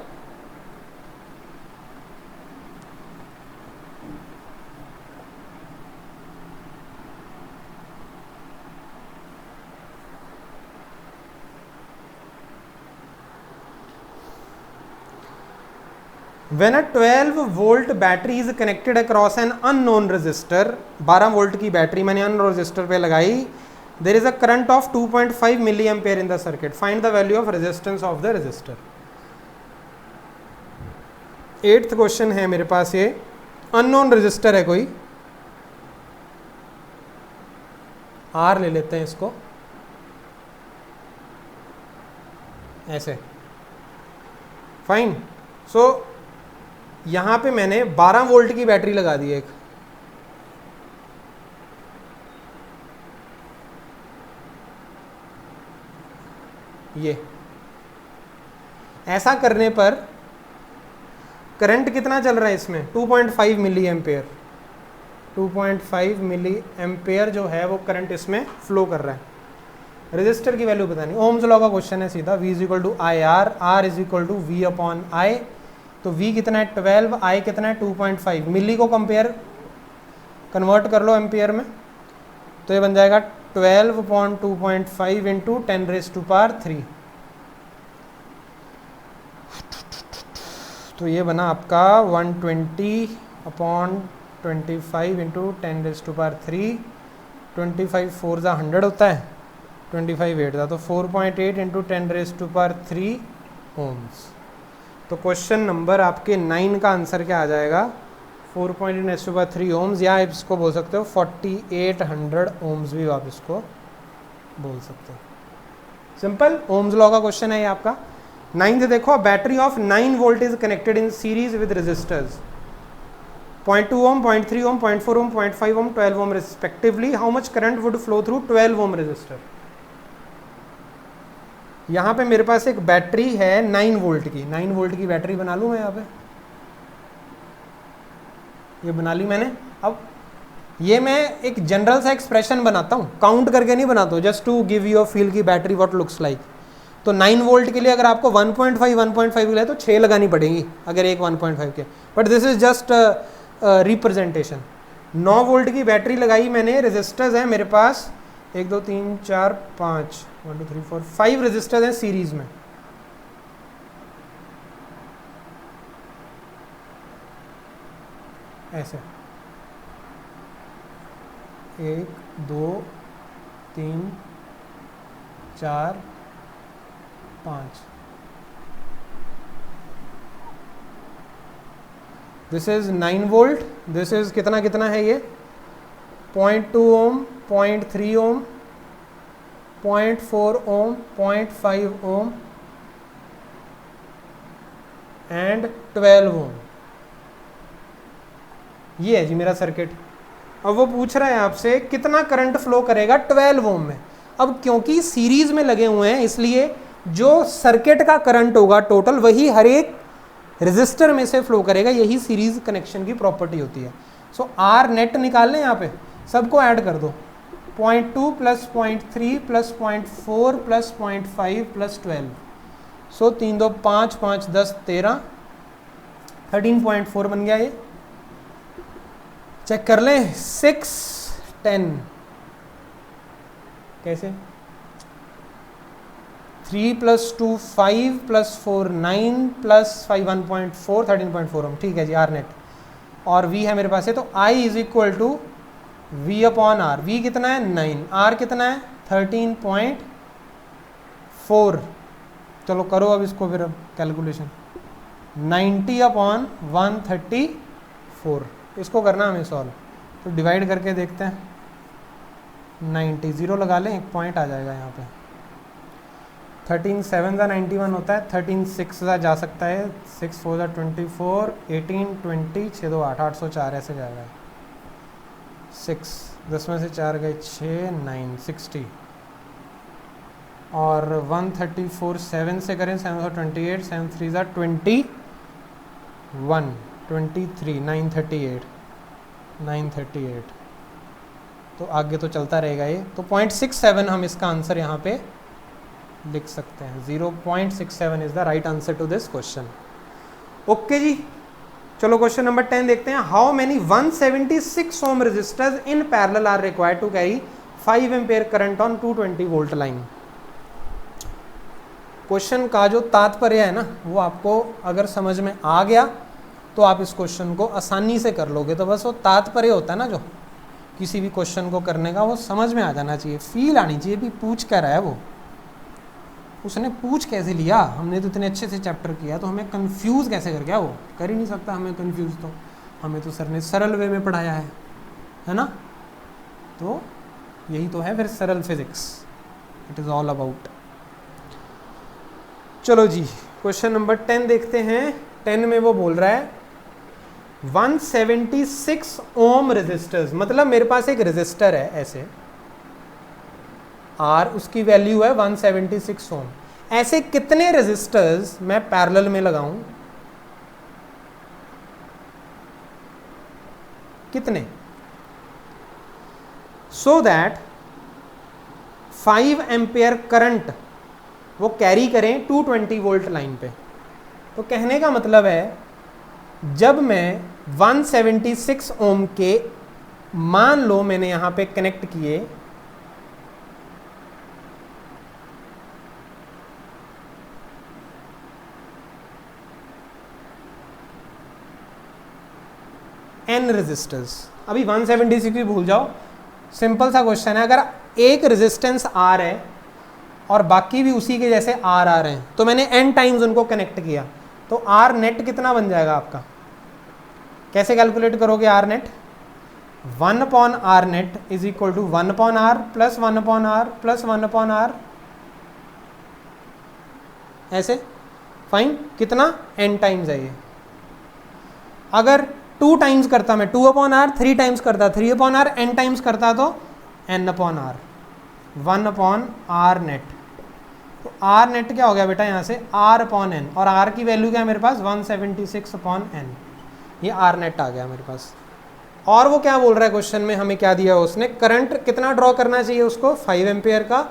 When a 12-volt battery is connected across an unknown resistor, 12 volt की बैटरी मैंने अननोन रेजिस्टर पे लगाई, there is a current of 2.5 milliampere in the circuit. Find the value of resistance of the resistor. 8th question है मेरे पास, ये unknown resistor है कोई, R ले लेते हैं इसको ऐसे, फाइन। सो यहाँ पे मैंने 12 वोल्ट की बैटरी लगा दी एक, ये ऐसा करने पर करंट कितना चल रहा है इसमें 2.5 मिली एम्पेयर, 2.5 मिली एम्पेयर जो है वो करंट इसमें फ्लो कर रहा है। रेजिस्टर की वैल्यू पता नहीं, ओम्स लॉ का क्वेश्चन है सीधा, V = IR, R = V/I, तो V कितना है 12, I कितना है 2.5, मिली को कन्वर्ट कर लो एम्पियर में, तो ये बन जाएगा 12/2.5 × 10⁻³ तो ये बना आपका 120/25 × 10⁻³, 25 4 = 100 होता है, 25 8 था, तो 4.8 × 10⁻³ ओम्स। तो क्वेश्चन नंबर आपके 9 का आंसर क्या आ जाएगा, 4.8 ओम्स, या आप इसको बोल सकते हो 4800 ओम्स भी आप इसको बोल सकते हो। सिंपल ओम्स लॉ का क्वेश्चन है ये आपका। 9th देखो, battery of 9 volt is connected in series with resistors 0.2 ohm, 0.3 ohm, 0.4 ohm, 0.5 ohm, 12 ohm respectively. How much current would flow through 12 ohm resistor. यहाँ पे मेरे पास एक बैटरी है 9 वोल्ट की, 9 वोल्ट की बैटरी बना लूँ मैं, यहाँ पे ये बना ली मैंने। अब ये मैं एक जनरल सा एक्सप्रेशन बनाता हूँ, काउंट करके नहीं बनाता हूँ, just to give you a feel की बैटरी व्हाट लुक्स लाइक। तो 9 वोल्ट के लिए अगर आपको 1.5 मिला है तो 6 लगानी पड़ेगी अगर एक 1.5 के, but this is just representation. 9 volt की बैटरी लगाई मैंने, रेजिस्टर्स हैं मेरे पास 1 2 3 4 5 1 2 3 4 5 रेजिस्टर्स हैं सीरीज में। ऐसे 1 2 3 4 5। This is 9 volt, this is कितना कितना है ये 0.2 ohm, 0.3 ohm, 0.4 ohm, 0.5 ohm and 12 ओम। ये है जी मेरा सर्किट। अब वो पूछ रहा है आपसे कितना करंट फ्लो करेगा 12 ओम में। अब क्योंकि सीरीज में लगे हुए हैं इसलिए जो सर्किट का करंट होगा टोटल वही हर एक रेजिस्टर में से फ्लो करेगा, यही सीरीज कनेक्शन की प्रॉपर्टी होती है। सो आर नेट निकाल लें, यहाँ पे सबको ऐड कर दो 0.2 प्लस 0.3 प्लस 0.4 प्लस 0.5 प्लस 12। सो 3 2 5 5 10 13 13.4 बन गया ये। चेक कर लें 6 10 कैसे 3 प्लस 2 5 प्लस 4 9 प्लस 5 1.4 13.4 ओम। ठीक है जी आर नेट, और वी है मेरे पास है तो I is equal to V upon R. V कितना है 9, आर कितना है 13.4। चलो करो अब इसको फिर अब कैलकुलेशन 90 अपॉन 134, इसको करना हमें सॉल्व। तो डिवाइड करके देखते हैं 90 0 लगा लें, एक पॉइंट आ जाएगा यहाँ पे। 13 7 का 91 होता है, 13 6 का जा सकता है, 6 4 का 24 18 20 6 2 8 804 ऐसे जाएगा। 6 10 में से 4 गए 6 9 60 और 134 7 से करें 7 28 7 3 का 21 23 938 तो आगे तो चलता रहेगा ये। तो 0.67 हम इसका आंसर यहाँ पे लिख सकते हैं। 0.67 is the right answer to this question. Okay जी, चलो क्वेश्चन नंबर 10 देखते हैं। How many 176 ohm resistors in parallel are required to carry 5 ampere current on 220 volt line. Question का जो तात्पर्य है ना वो आपको अगर समझ में आ गया तो आप इस क्वेश्चन को आसानी से कर लोगे। तो बस वो तात्पर्य होता है ना जो किसी भी क्वेश्चन को करने का, वो समझ में आ जाना चाहिए, फील आनी चाहिए भी पूछ क्या रहा है वो, उसने पूछ कैसे लिया। हमने तो इतने अच्छे से चैप्टर किया तो हमें कंफ्यूज कैसे कर गया, वो कर ही नहीं सकता हमें कंफ्यूज। तो हमें तो सर ने सरल वे में पढ़ाया है ना। तो यही तो है फिर सरल physics, it is all about. चलो जी क्वेश्चन नंबर 10 देखते हैं। 10 में वो बोल रहा है 176 ओम रेजिस्टर्स, मतलब मेरे पास एक रेजिस्टर है ऐसे आर, उसकी वैल्यू है 176 ओम। ऐसे कितने रेजिस्टर्स मैं पैरेलल में लगाऊं, कितने, सो दैट 5 एम्पेयर करंट वो कैरी करें 220 वोल्ट लाइन पे। तो कहने का मतलब है जब मैं 176 ओम के मान लो मैंने यहां पे कनेक्ट किए, n रेजिस्टर्स, अभी 176 भी भूल जाओ, सिंपल सा क्वेश्चन है। अगर एक रेजिस्टेंस R है और बाकी भी उसी के जैसे R आ रहे हैं तो मैंने n टाइम्स उनको कनेक्ट किया तो R नेट कितना बन जाएगा आपका, कैसे कैलकुलेट करोगे R net? 1 upon R net is equal to 1 upon R plus 1 upon R plus 1 upon R, ऐसे फाइन। कितना n टाइम्स है ये। अगर 2 टाइम्स करता मैं 2 अपॉन R, 3 टाइम्स करता 3 अपॉन R, n टाइम्स करता तो n upon R, 1 upon R net. तो R नेट क्या हो गया बेटा यहाँ से R अपॉन n, और R की वैल्यू क्या है मेरे पास 176 अपॉन n, ये R नेट आ गया मेरे पास। और वो क्या बोल रहा है क्वेश्चन में, हमें क्या दिया उसने, करंट कितना ड्रॉ करना चाहिए उसको 5 एम्पेयर का,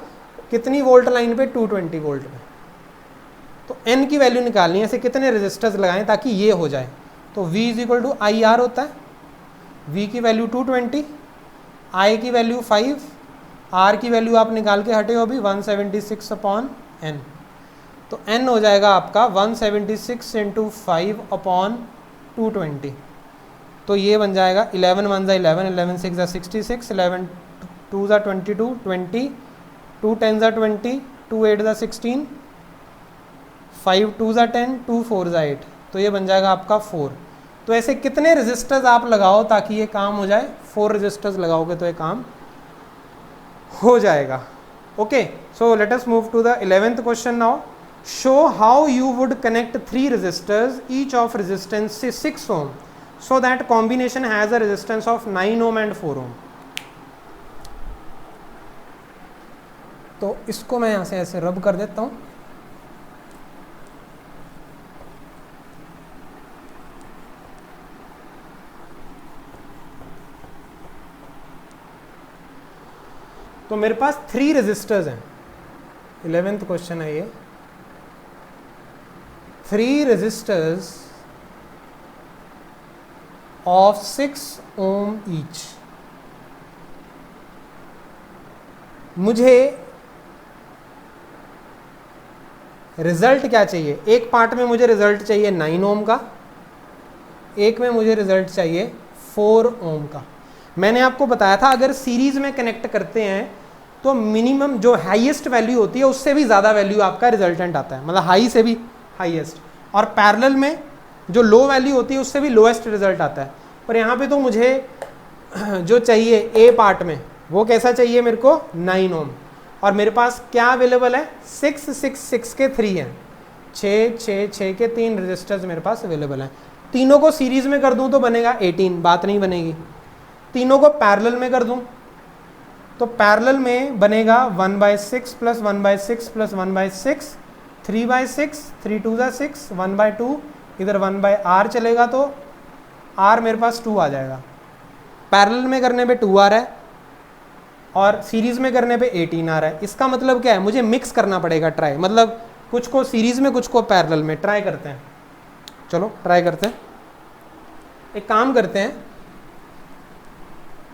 कितनी वोल्ट लाइन पे 220 वोल्ट पे। तो n की वैल्यू निकालनी है, ऐसे कितने रेजिस्टर्स लगाएं ताकि ये हो जाए। तो V is equal to I R होता है, V की वैल्यू 220, I की वैल्यू 5, R की वैल्यू आप निकाल के हटे हो अभी 176/n, तो n हो जाएगा आपका 176 × 5/220, तो ये बन जाएगा 11 1 ज़ा 11, 11 6 ज़ा 66, 11 2 ज़ा 22, 20, 2 10 ज़ा 20, 2 8 ज़ा 16, 5 2 ज़ा 10, 2 4 ज़ा 8, तो ये बन जाएगा आपका 4। तो ऐसे कितने रजिस्टर्स आप लगाओ ताकि ये काम हो जाए? 4 रजिस्टर्स लगाओगे तो ये काम हो जाएगा। Okay, so let us move to the 11th question now. Show how you would connect 3 resistors each of resistance 6 ohm so that combination has a resistance of 9 ohm and 4 ohm। तो इसको मैं यहाँ से ऐसे रब कर देता हूँ। तो मेरे पास 3 रेजिस्टर्स हैं, 11th क्वेश्चन है ये। 3 रेजिस्टर्स of 6 ohm each। मुझे रिजल्ट क्या चाहिए? एक पार्ट में मुझे रिजल्ट चाहिए 9 ओम का, एक में मुझे रिजल्ट चाहिए 4 ओम का। मैंने आपको बताया था अगर सीरीज में कनेक्ट करते हैं तो मिनिमम जो हाईएस्ट वैल्यू होती है उससे भी ज़्यादा वैल्यू आपका रिजल्टेंट आता है, मतलब हाई से भी हाईएस्ट, और पैरेलल में जो लो वैल्यू होती है उससे भी लोएस्ट रिजल्ट आता है। पर यहाँ पे तो मुझे जो चाहिए ए पार्ट में वो कैसा चाहिए मेरे को? 9 ओम, और मेरे पास क्या अवेलेबल है? 6 6 6 के 3 हैं, 6 6 6 के 3 रजिस्टर्स मेरे पास अवेलेबल हैं। तीनों को सीरीज में कर दूं तो बनेगा 18, बात नहीं बनेगी। तीनों को पैरेलल में कर दूं तो पैरेलल में बनेगा 1/6 + 1/6 + 1/6, 3/6, 3 2 ज़ा 6, 1/2, इधर 1/r चलेगा तो r मेरे पास 2 आ जाएगा। पैरेलल में करने पे 2 आ रहा है और सीरीज में करने पे 18 आ रहा है। इसका मतलब क्या है? मुझे मिक्स करना पड़ेगा, ट्राई, मतलब कुछ को सीरीज में कुछ को पैरेलल में। ट्राई करते हैं, चलो ट्राई करते हैं। एक काम करते हैं,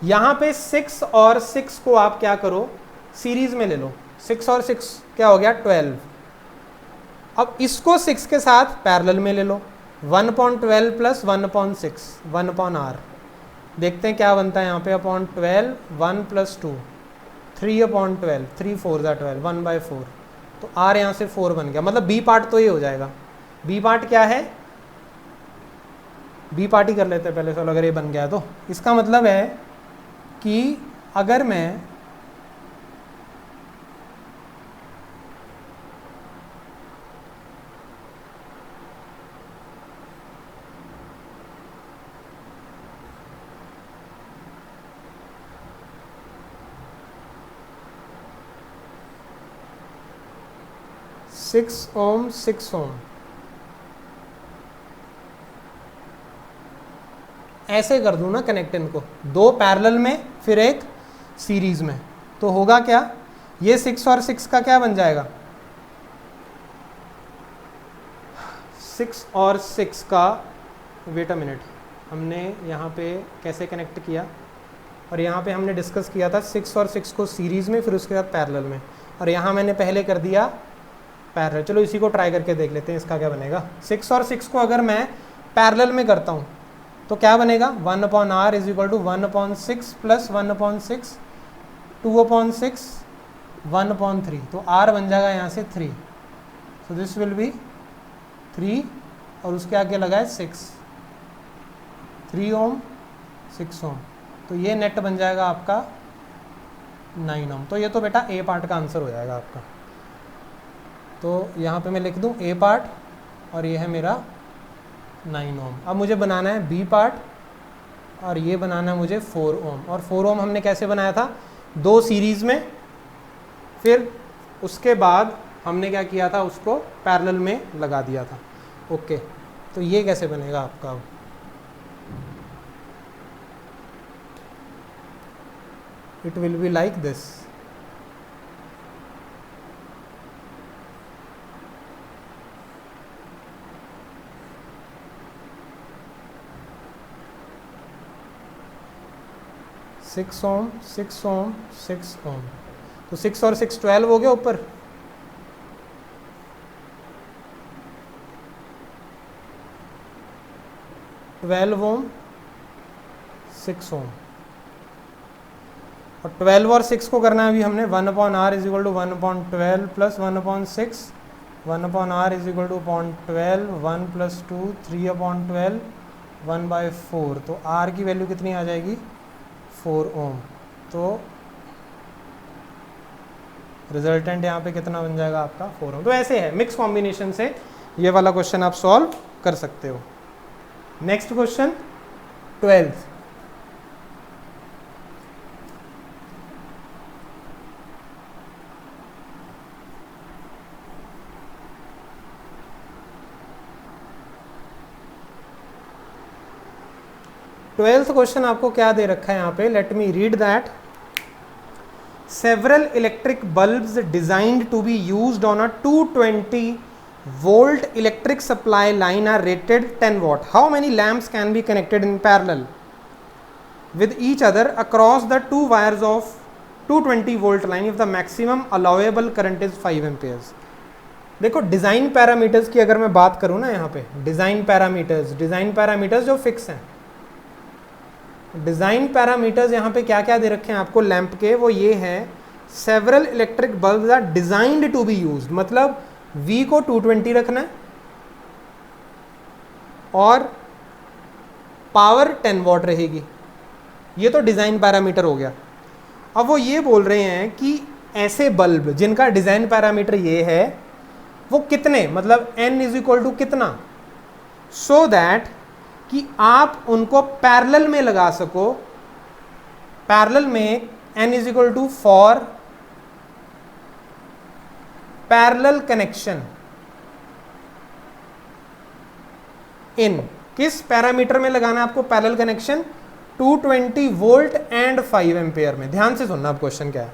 यहाँ पे 6 और 6 को आप क्या करो? सीरीज में ले लो। 6 और 6 क्या हो गया? 12। अब इसको 6 के साथ पैरेलल में ले लो, 1/12 + 1/6, 1/r। देखते हैं क्या बनता है यहाँ पे। अपॉन 12, 1 + 2, 3/12, 3 4 ज़ा 12, 1/4, तो r यहाँ से 4 बन गया। मतलब बी पार्ट तो ये हो जाएगा। बी पार्ट क्या है? बी पार्ट ही कर लेते हैं पहले, चलो अगर ये बन गया तो इसका मतलब है कि अगर मैं सिक्स ओम ऐसे कर दूं ना कनेक्ट इनको, 2 पैरेलल में फिर एक सीरीज में, तो होगा क्या? ये 6 और 6 का क्या बन जाएगा? 6 और 6 का, वेट अ मिनट, हमने यहाँ पे कैसे कनेक्ट किया और यहाँ पे हमने डिस्कस किया था 6 और 6 को सीरीज में फिर उसके बाद पैरेलल में, और यहाँ मैंने पहले कर दिया पैरेलल। चलो इसी को ट्राई करके देख लेते हैं इसका क्या बनेगा। 6 और 6 को अगर मैं पैरेलल में करता हूँ तो क्या बनेगा? 1/r = 1/6 + 1/6, 2/6, 1/3, तो r बन जाएगा यहाँ से 3, सो दिस विल बी 3, और उसके आगे लगा है 6, 3 ओम 6 ओम, तो ये नेट बन जाएगा आपका 9 ओम। तो ये तो बेटा ए पार्ट का आंसर हो जाएगा आपका। तो यहाँ पे मैं लिख दूँ ए पार्ट और ये है मेरा 9 ओम। अब मुझे बनाना है बी पार्ट और ये बनाना है मुझे 4 ओम। और 4 ओम हमने कैसे बनाया था? 2 सीरीज़ में, फिर उसके बाद हमने क्या किया था? उसको पैरेलल में लगा दिया था। ओके, तो ये कैसे बनेगा आपका? अब it will be like this. 6 ओम 6 ओम 6 ओम, तो 6 और 6 12 हो गया ऊपर, ओम 6 ओम, और 12 और 6 को करना है अभी हमने 1/r is equal to 1/12 plus 1/6, 1/r is equal to 0.12, 1 + 2 3/12, 1/4, तो r की वैल्यू कितनी आ जाएगी 4 ओम। तो रिजल्टेंट यहाँ पे कितना बन जाएगा आपका 4 ओम। तो ऐसे है, मिक्स कॉम्बिनेशन से ये वाला क्वेश्चन आप सॉल्व कर सकते हो। नेक्स्ट क्वेश्चन 12th, क्वेश्चन आपको क्या दे रखा है यहाँ पे, let me read that. Several electric bulbs designed to be used on a 220 volt electric supply line are rated 10 watt. How many lamps can be connected in parallel with each other across the two wires of 220 volt line if the maximum allowable current is 5 amperes? देखो design parameters की अगर मैं बात करूँ ना, यहाँ पे design parameters जो फिक्स हैं, डिज़ाइन पैरामीटर्स यहाँ पे क्या क्या दे रखे हैं आपको लैंप के, वो ये हैं several electric bulbs are designed to be used, मतलब V को 220 रखना है और पावर 10 वॉट रहेगी, ये तो डिज़ाइन पैरामीटर हो गया। अब वो ये बोल रहे हैं कि ऐसे बल्ब जिनका डिज़ाइन पैरामीटर ये है वो कितने, मतलब n इज इक्वल टू कितना, सो दैट कि आप उनको पैरेलल में लगा सको। पैरेलल में n is equal to for parallel connection in, किस पैरामीटर में लगाना है आपको parallel connection, 220 volt and 5 ampere में। ध्यान से सुनना अब क्वेश्चन क्या है।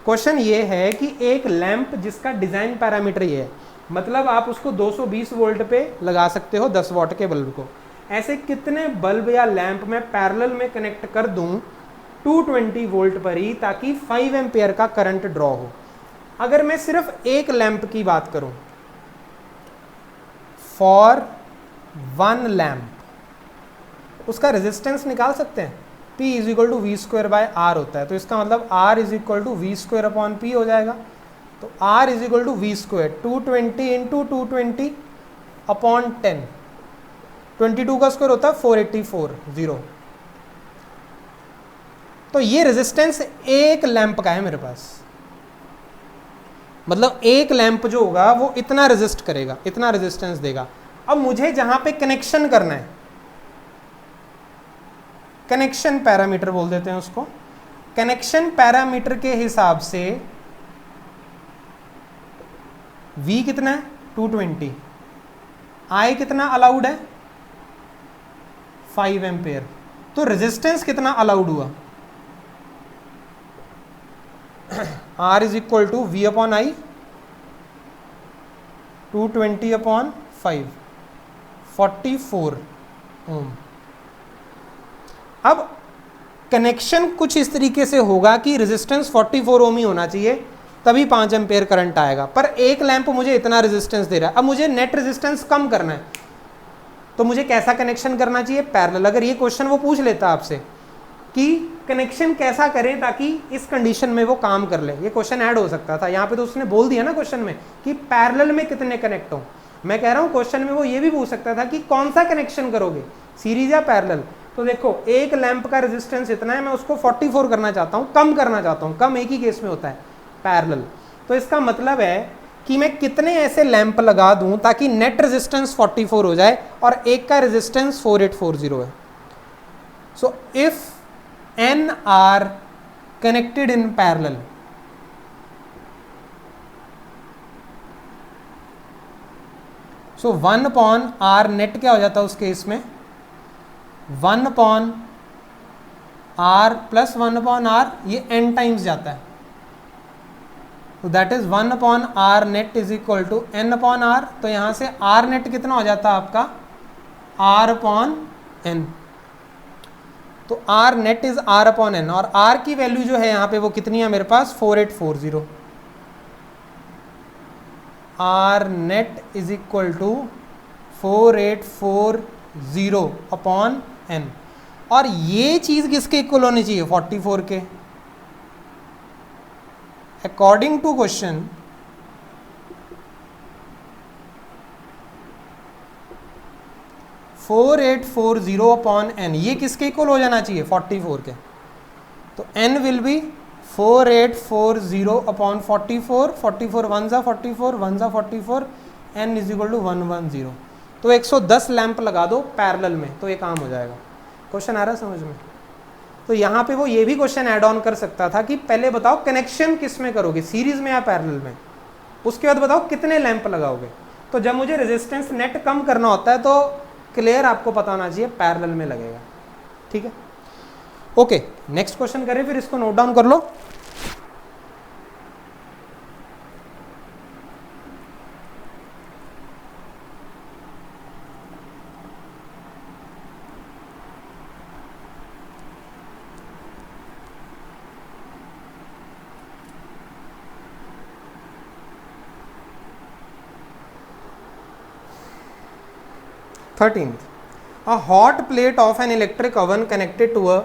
क्वेश्चन ये है कि एक लैंप जिसका डिजाइन पैरामीटर ये है, मतलब आप उसको 220 वोल्ट पे लगा सकते हो 10 वॉट के बल्ब को, ऐसे कितने बल्ब या लैंप में पैरेलल में कनेक्ट कर दूं 220 वोल्ट पर ही, ताकि 5 एम्पेयर का करंट ड्रॉ हो। अगर मैं सिर्फ एक लैंप की बात करूं, फॉर 1 लैंप, उसका रेजिस्टेंस निकाल सकते हैं, P is equal to V²/R होता है, तो इसका मतलब R is equal to V²/P हो जाएगा। तो R is equal to V², 220 into 220/10, 22 का स्क्वायर होता है 484 0। तो ये रेजिस्टेंस एक लैंप का है मेरे पास, मतलब एक लैंप जो होगा वो इतना रेजिस्ट करेगा, इतना रेजिस्टेंस देगा। अब मुझे जहां पे कनेक्शन करना है, कनेक्शन पैरामीटर बोल देते हैं उसको, कनेक्शन पैरामीटर के हिसाब से V कितना है 220, I कितना अलाउड है 5 एम्पेयर, तो रेजिस्टेंस कितना अलाउड हुआ, R is equal to V/I 220/5 44 ohm. अब कनेक्शन कुछ इस तरीके से होगा कि रेजिस्टेंस 44 ओम ही होना चाहिए, तभी 5 एम्पेयर करंट आएगा, पर एक लैंप मुझे इतना रेजिस्टेंस दे रहा है। अब मुझे नेट रेजिस्टेंस कम करना है, तो मुझे कैसा कनेक्शन करना चाहिए, पैरेलल। अगर ये क्वेश्चन वो पूछ लेता आपसे कि कनेक्शन कैसा करें ताकि इस कंडीशन में वो काम कर ले, ये क्वेश्चन ऐड हो सकता था। यहाँ पे तो उसने बोल दिया ना क्वेश्चन में कि पैरेलल में कितने कनेक्ट हो। मैं कह रहा हूँ क्वेश्चन में वो ये भी पूछ सकता था कि कौन सा कनेक्शन करोगे, सीरीज या पैरेलल। तो देखो एक लैंप का रेजिस्टेंस इतना है, मैं उसको 44 करना चाहता हूँ, कम करना चाहता हूँ, कम एक ही केस में होता है पैरेलल। तो इसका मतलब है कि मैं कितने ऐसे लैंप लगा दूं ताकि नेट रेजिस्टेंस 44 हो जाए और एक का रेजिस्टेंस 4840 है। So if n are connected in parallel, so 1/r net क्या हो जाता है उस केस में, 1/r प्लस 1/r, ये n टाइम्स जाता है, तो that is 1/r net is equal to n/r। तो यहां से r net कितना हो जाता है आपका r/n। तो R net is R upon n, और आर की वैल्यू जो है यहाँ पे वो कितनी है मेरे पास 4840। R net is equal to 4840 upon n, और ये चीज किसके इक्वल होनी चाहिए 44 के। According to question for 4840 upon n, ये किसके इक्वल हो जाना चाहिए 44 के। तो एन विल बी 4840 अपॉन 44, 44 1 जा 44, 1 जा 44, एन इज इक्वल टू 110। तो 110 लैंप लगा दो पैरेलल में, तो ये काम हो जाएगा। क्वेश्चन आ रहा है समझ में? तो यहाँ पे वो ये भी क्वेश्चन ऐड ऑन कर सकता था कि पहले बताओ कनेक्शन किस में करोगे, सीरीज में या पैरेलल में, उसके बाद बताओ कितने लैंप लगाओगे। तो जब मुझे रेजिस्टेंस नेट कम करना होता है तो क्लियर आपको पता होना चाहिए पैरेलल में लगेगा। ठीक है, ओके, नेक्स्ट क्वेश्चन करें, फिर इसको नोट डाउन कर लो। Thirteenth, a hot plate of an electric oven connected to a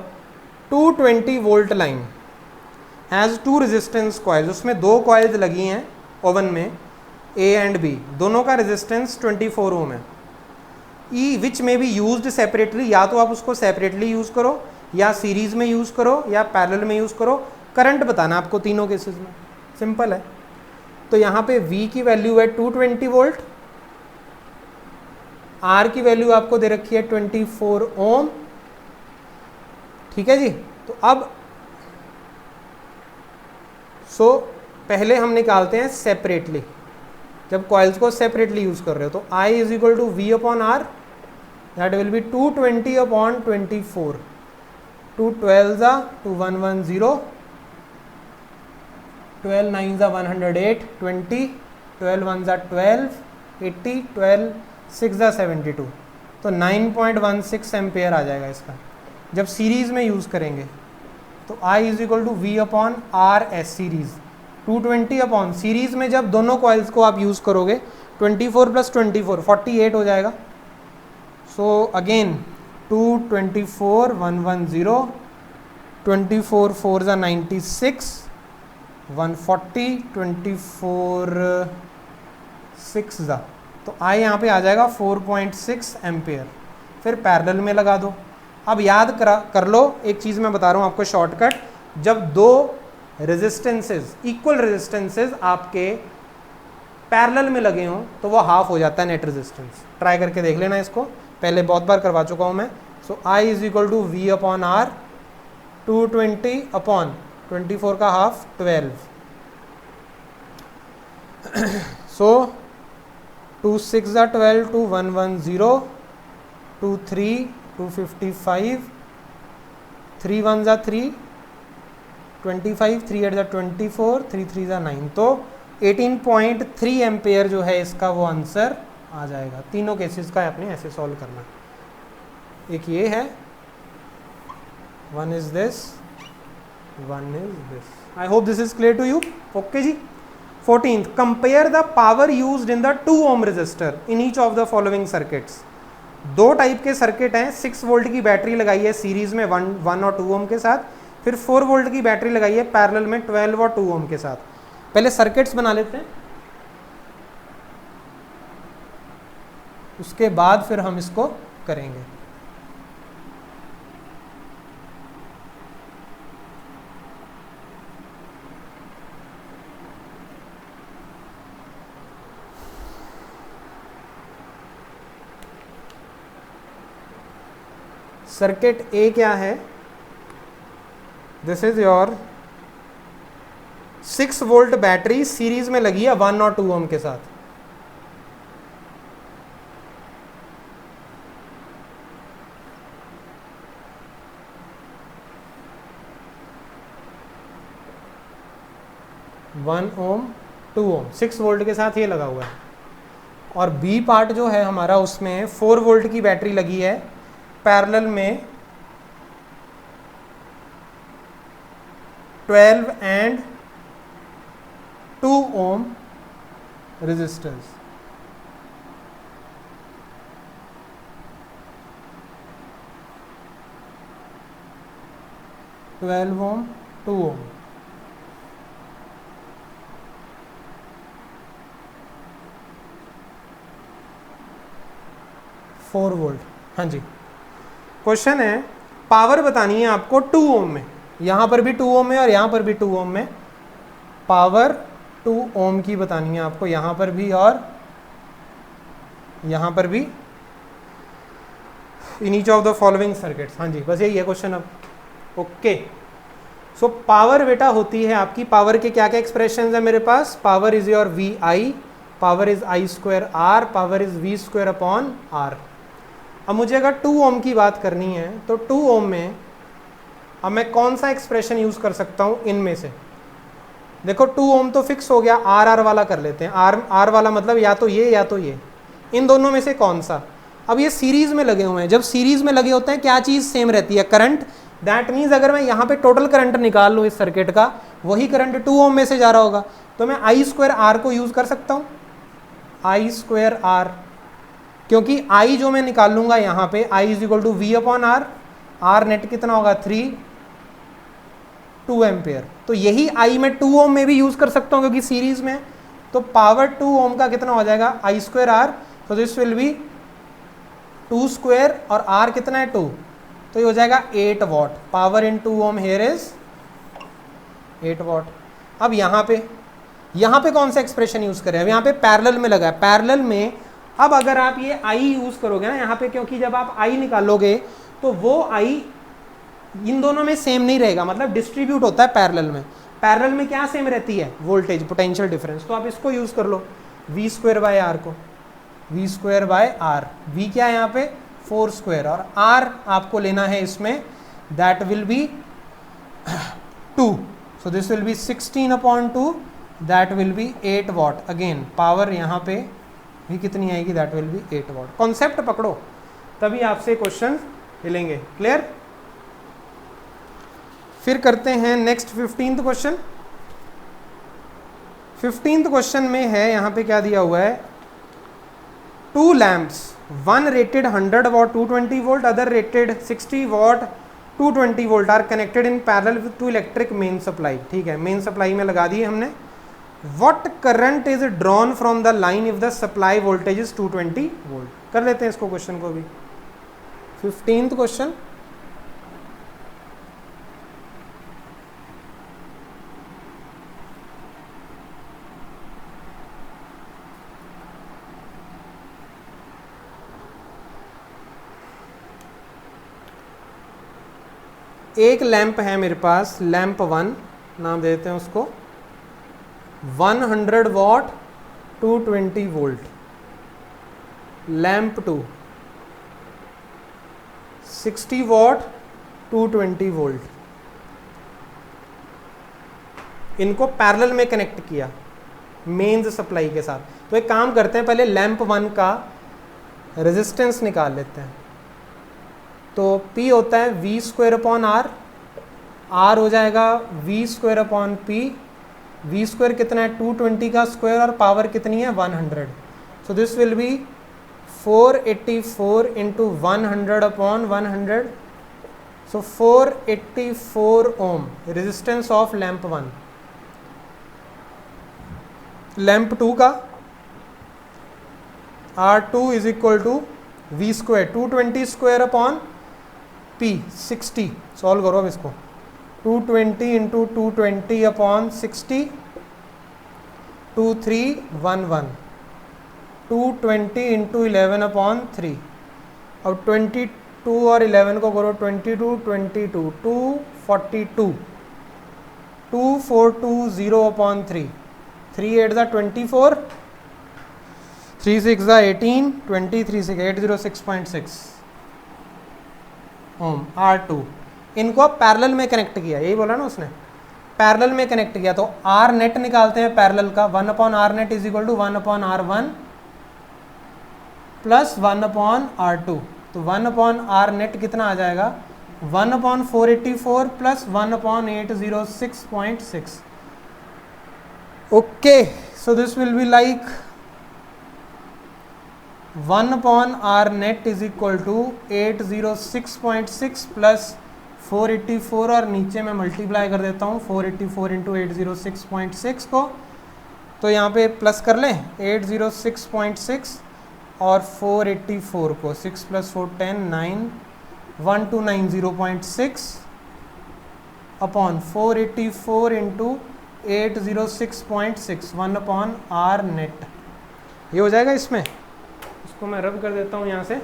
220 volt line has two resistance coils। उसमें दो coils लगी हैं ओवन में, A and B, दोनों का resistance 24 ओम है। E which may be used separately, या तो आप उसको separately यूज़ करो, या सीरीज में यूज़ करो, या पैरेलल में यूज़ करो। करंट बताना आपको तीनों केसेस में, सिंपल है। तो यहाँ पे V की वैल्यू है 220 वोल्ट, आर की वैल्यू आपको दे रखी है 24 ओम। ठीक है जी, तो अब पहले हम निकालते हैं सेपरेटली, जब कॉइल्स को सेपरेटली यूज कर रहे हो। तो I is equal to V upon R, that will be 220 upon 24, 2 12 जा 2 110, 12 9 जा 108, 20, 12 1 जा 12, 80, 12 6 जा 72, तो 9.16 एम्पेयर आ जाएगा इसका जब सीरीज में यूज़ करेंगे। तो I is equal to V upon R as series, 220 upon series में जब दोनों कॉइल्स को आप यूज़ करोगे 24 प्लस 24 48 हो जाएगा। सो अगेन 224 110, 24 4 जा 96, 140, 24 6 जा, तो I यहाँ पे आ जाएगा 4.6 एम्पेयर। फिर पैरेलल में लगा दो। अब याद कर लो, एक चीज़ मैं बता रहा हूँ आपको शॉर्टकट, जब दो रेजिस्टेंसेस इक्वल रेजिस्टेंसेस आपके पैरेलल में लगे हों तो वो हाफ हो जाता है नेट रेजिस्टेंस। ट्राई करके देख लेना इसको, पहले बहुत बार करवा चुका हूँ मैं। So I is equal to V upon R, 220 upon 24 का हाफ 12, सो 2 6 जा 12, 2 110, 2 3 255, 3 1 जा 3, 25, 3 8 जा 24, 3 3 जा 9, तो 18.3 एम्पेयर जो है इसका वो आंसर आ जाएगा। तीनों केसेस का आपने ऐसे सॉल्व करना। एक ये है, one is this, one is this. I hope this is clear to you. Okay जी। 14th, compare the power used in the 2 ohm resistor in each of the following circuits. दो type के circuit हैं, 6 volt की battery लगाई है series में 1 और 2 ओम के साथ, फिर 4 वोल्ट की बैटरी लगाई है पैरेलल में 12 और 2 ओम के साथ। पहले सर्किट्स बना लेते हैं, उसके बाद फिर हम इसको करेंगे। सर्किट ए क्या है? This is your 6 volt battery series में लगी है 1 और 2 ओम के साथ। वन ओम 2 ओम 6 वोल्ट के साथ ये लगा हुआ है। और बी पार्ट जो है हमारा, उसमें 4 वोल्ट की बैटरी लगी है पैरेलल में 12 and 2 ohm resistors. ohm 2 ohm. Four volt. हाँ जी, क्वेश्चन है पावर बतानी है आपको 2 ओम में, यहां पर भी 2 ओम है और यहां पर भी 2 ओम में, पावर 2 ओम की बतानी है आपको, यहां पर भी और यहां पर भी, इन each of the following circuits. हाँ जी, बस यही है क्वेश्चन अब। ओके, सो पावर बेटा होती है आपकी, पावर के क्या क्या एक्सप्रेशन है मेरे पास, power is your V I, power is I square R, power is V square upon R. अब मुझे अगर 2 ओम की बात करनी है तो 2 ओम में अब मैं कौन सा एक्सप्रेशन यूज कर सकता हूं इनमें से। देखो 2 ओम तो फिक्स हो गया, आर आर वाला कर लेते हैं, आर वाला मतलब या तो ये या तो ये, इन दोनों में से कौन सा। अब ये सीरीज में लगे हुए हैं, जब सीरीज में लगे होते हैं क्या चीज सेम रहती है, करंट। दैट मीन्स अगर मैं यहाँ पे टोटल करंट निकाल लूँ इस सर्किट का, वही करंट 2 ओम में से जा रहा होगा, तो मैं आई स्क्वायर आर को यूज कर सकता हूँ, आई स्क्वायर आर, क्योंकि आई जो मैं निकाल लूंगा यहाँ पे, I is equal to V upon R, R net कितना होगा 2 एम्पियर। तो यही आई मैं 2 ओम में भी यूज कर सकता हूँ क्योंकि सीरीज में। तो पावर 2 ओम का कितना हो जाएगा, आई स्क्वायर आर, तो दिस विल बी 2 स्क्वायर और आर कितना है 2, तो ये हो जाएगा 8 watt. Power in 2 ohm here is 8 watt. अब यहाँ पे कौन सा एक्सप्रेशन यूज करें, अब यहाँ पे पैरेलल में लगा है, पैरेलल में अब अगर आप ये आई यूज करोगे ना यहाँ पे, क्योंकि जब आप आई निकालोगे तो वो आई इन दोनों में सेम नहीं रहेगा, मतलब डिस्ट्रीब्यूट होता है पैरेलल में। पैरेलल में क्या सेम रहती है, वोल्टेज, पोटेंशियल डिफरेंस। तो आप इसको यूज कर लो, वी स्क्वायर बाय आर को, V square by R, V क्या है यहाँ पे 4 स्क्वायर, और आर आपको लेना है इसमें, that will be 2, so this will B 16/2, that will B 8 what. Again power यहाँ पे भी कितनी आएगी, that will B 8 what. Concept पकड़ो तभी आपसे क्वेश्चन मिलेंगे। क्लियर? फिर करते हैं next 15th question. 15th question में है यहाँ पे क्या दिया हुआ है, 2 lamps, one rated 100 what 220 volt, other rated 60 what 220 volt are connected in parallel with 2 electric main supply. ठीक है, मेन सप्लाई में लगा दिए हमने। What current is drawn from the line if the supply voltage is 220 volt? कर लेते हैं इसको क्वेश्चन को भी। 15th क्वेश्चन, एक लैंप है मेरे पास, लैंप 1 नाम देते हैं उसको, 100 what 220 volt. Lamp 2 60 what 220 volt. इनको पैरेलल में कनेक्ट किया मेंस सप्लाई के साथ। तो एक काम करते हैं, पहले लैंप 1 का रेजिस्टेंस निकाल लेते हैं। तो P होता है V square upon R, R हो जाएगा V square upon P, V square कितना है 220 का स्क्वायर, और पावर कितनी है 100। So this will be 484 into 100 upon 100, so 484 ohm resistance of lamp 1। Lamp 2 का R2 is equal to V square 220 square upon P 60। Solve करो अब इसको, 220 इंटू 220 अपॉन 60, 2311, 220 इंटू 11 अपॉन 3। अब 22 और 11 को करो, 22 22 242, 2420 अपॉन 3, 3 8 ज़ा 24, 3 6 ज़ा 18, 23 6 806.6 ओम R2। इनको अब पैरेलल में कनेक्ट किया, यही बोला ना उसने, पैरेलल में कनेक्ट किया। तो आर नेट निकालते हैं पैरेलल का, 1 upon R net is equal to 1 upon R1 plus 1 upon R2। तो 1 अपॉन आर नेट कितना आ जाएगा 1/484 plus 1/806.6. Okay, so this will be like 1/r net is equal to 806.6 plus 484 और नीचे मैं मल्टीप्लाई कर देता हूँ 484 इंटू 806.6 को, तो यहाँ पे प्लस कर लें 806.6 और 484 को 6 plus 4 10 9 1290.6 upon 484 into 806.6 1/r net, ये हो जाएगा इसमें। इसको मैं रब कर देता हूँ यहाँ से।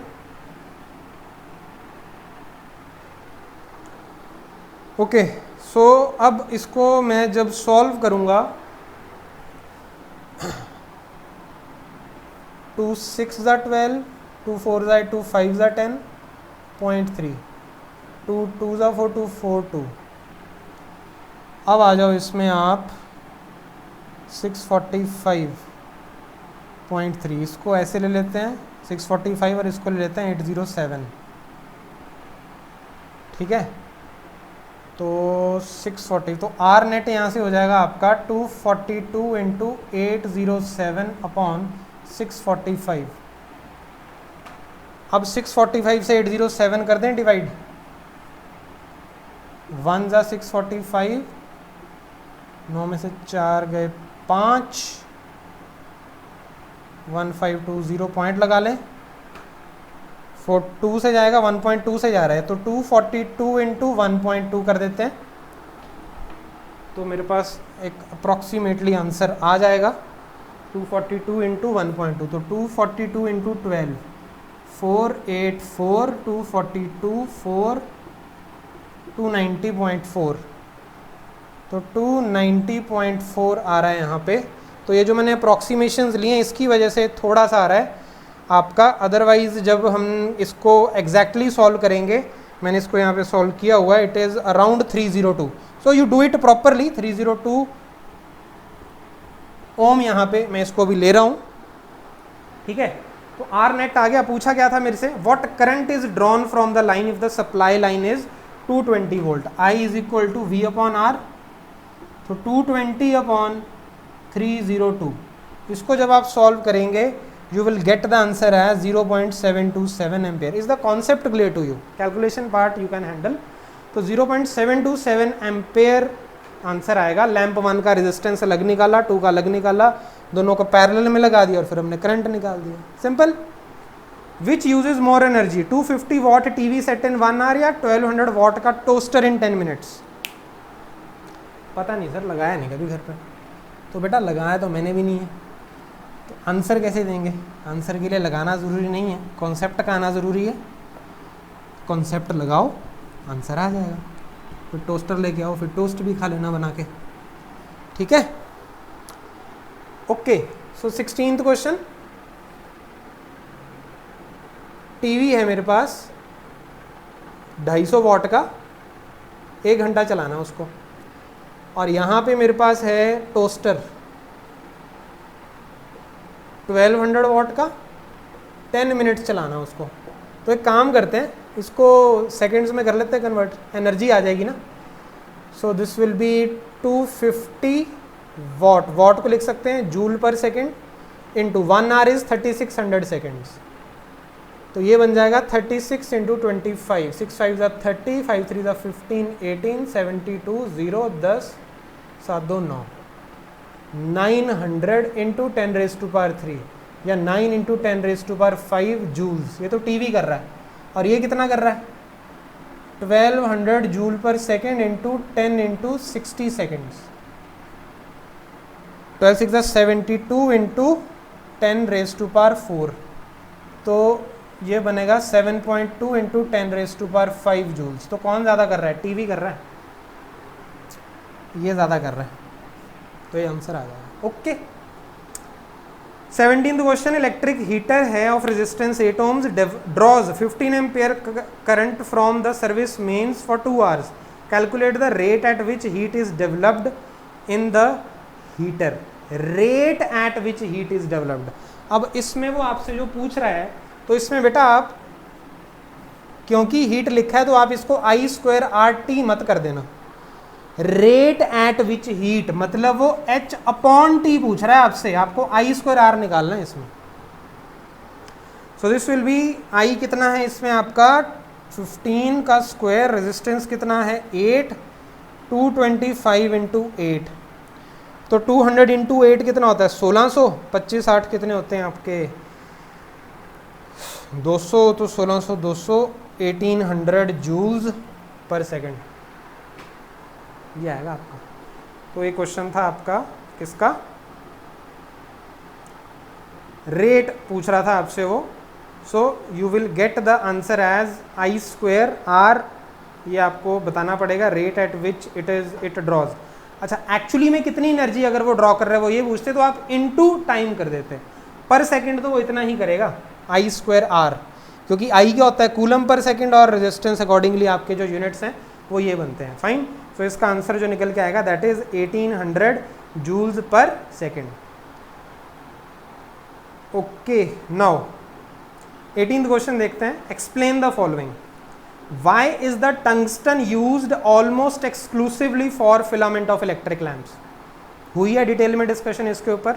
ओके, सो अब इसको मैं जब सॉल्व करूँगा 2 6 12, 2 4 2 5 10, 0.3, 2 2 4 2 4 2। अब आ जाओ इसमें आप 645.3, इसको ऐसे ले लेते हैं 645 और इसको ले लेते हैं 807, ठीक है। तो 640, तो आर नेट यहाँ से हो जाएगा आपका 242 इंटू 807 अपॉन 645। अब 645 से 807 कर दें डिवाइड, 1 जा 645, 9 में से 4 गए 5, 1520 पॉइंट लगा लें, 2 से जाएगा 1.2 से जा रहा है, तो 242 इंटू 1.2 कर देते हैं, तो मेरे पास एक अप्रॉक्सीमेटली आंसर आ जाएगा 242 इंटू 1.2, तो 242 इंटू 12 484, 242 4 290.4, तो 290.4 आ रहा है यहाँ पे। तो ये जो मैंने अप्रॉक्सीमेशंस लिए हैं इसकी वजह से थोड़ा सा आ रहा है आपका, अदरवाइज जब हम इसको एग्जैक्टली सॉल्व करेंगे, मैंने इसको यहाँ पे सॉल्व किया हुआ है, it is around 302। So you do it properly. 302 ओम यहाँ पे मैं इसको भी ले रहा हूँ, ठीक है। तो आर नेट आ गया। पूछा क्या था मेरे से, what current is drawn from the line if the supply line is 220 volt, I is equal to V upon R, तो 220 अपॉन 302। इसको जब आप सॉल्व करेंगे you will get the answer as 0.727 ampere. Is the concept clear to you? Calculation part you can handle. तो 0.727 ampere answer आएगा। Lamp 1 का resistance अलग निकाला, 2 का अलग निकाला, दोनों को पैरेलल में लगा दिया और फिर हमने करंट निकाल दिया। Simple. Which uses more energy, 250 watt TV set in 1 hour या 1200 वॉट का टोस्टर इन 10 मिनट्स? पता नहीं सर, लगाया नहीं कभी घर पर। तो बेटा लगाया तो मैंने भी नहीं है, तो आंसर कैसे देंगे? आंसर के लिए लगाना ज़रूरी नहीं है, कॉन्सेप्ट का आना ज़रूरी है। कॉन्सेप्ट लगाओ, आंसर आ जाएगा। फिर टोस्टर लेके आओ, फिर टोस्ट भी खा लेना बना के, ठीक है। ओके, सो 16th क्वेश्चन। टीवी है मेरे पास 250 वॉट का, 1 घंटा चलाना उसको, और यहाँ पे मेरे पास है टोस्टर 1200 वॉट का, 10 मिनट्स चलाना उसको। तो एक काम करते हैं, इसको सेकंड्स में कर लेते हैं कन्वर्ट, एनर्जी आ जाएगी ना। सो this will B 250 what, what को लिख सकते हैं जूल पर second, into 1 our is 3600 seconds, तो ये बन जाएगा 36 इंटू 25, 6 5 30, 5 3 15, 18, 72, 0 10 7 2 9, 900 इंटू 10⁻³ या 9 इंटू 10⁵ जूल्स। ये तो टीवी कर रहा है, और ये कितना कर रहा है? 1200 जूल पर second into 10 into 60 seconds, 12 6 72 into 10⁻⁴, तो ये बनेगा 7.2 इंटू 10⁻⁵ जूल्स। तो कौन ज़्यादा कर रहा है? टीवी कर रहा है, ये ज़्यादा कर रहा है, तो ये आंसर आ जाएगा। Okay, 17th question. Electric heater है of resistance 8 ohms, draws 15 ampere current from the service mains for 2 hours. Calculate the rate at which heat is developed in the heater. Rate at which heat is developed. अब इसमें वो आपसे जो पूछ रहा है, तो इसमें बेटा आप क्योंकि हीट लिखा है तो आप इसको आई स्क्वायर आर टी मत कर देना। रेट एट विच हीट मतलब वो एच अपॉन टी पूछ रहा है आपसे, आपको आई स्क्वायर आर निकालना है इसमें। So this will be I कितना है इसमें आपका 15 का स्क्वायर, रेजिस्टेंस कितना है 8, 225 इंटू 8, तो 200 इंटू 8 कितना होता है 1600, 25 8 कितने होते हैं आपके 200, तो 1600 200 1800 जूल्स पर सेकेंड, ये आएगा आपका। तो ये क्वेश्चन था आपका किसका, रेट पूछ रहा था आपसे वो। So you will get the answer as I square R, ये आपको बताना पड़ेगा rate at which it draws. अच्छा एक्चुअली में कितनी एनर्जी अगर वो ड्रॉ कर रहा है वो ये पूछते तो आप इनटू टाइम कर देते, पर सेकंड तो वो इतना ही करेगा आई स्क्वायर आर, क्योंकि आई क्या होता है कूलम पर सेकंड और रेजिस्टेंस अकॉर्डिंगली आपके जो यूनिट्स हैं वो ये बनते हैं। फाइन, सो इसका आंसर जो निकल के आएगा that is 1800 joules per second. Okay, now 18th question देखते हैं। Explain the following, why is the tungsten used almost exclusively for filament of electric lamps. हुई है डिटेल में डिस्कशन इसके ऊपर।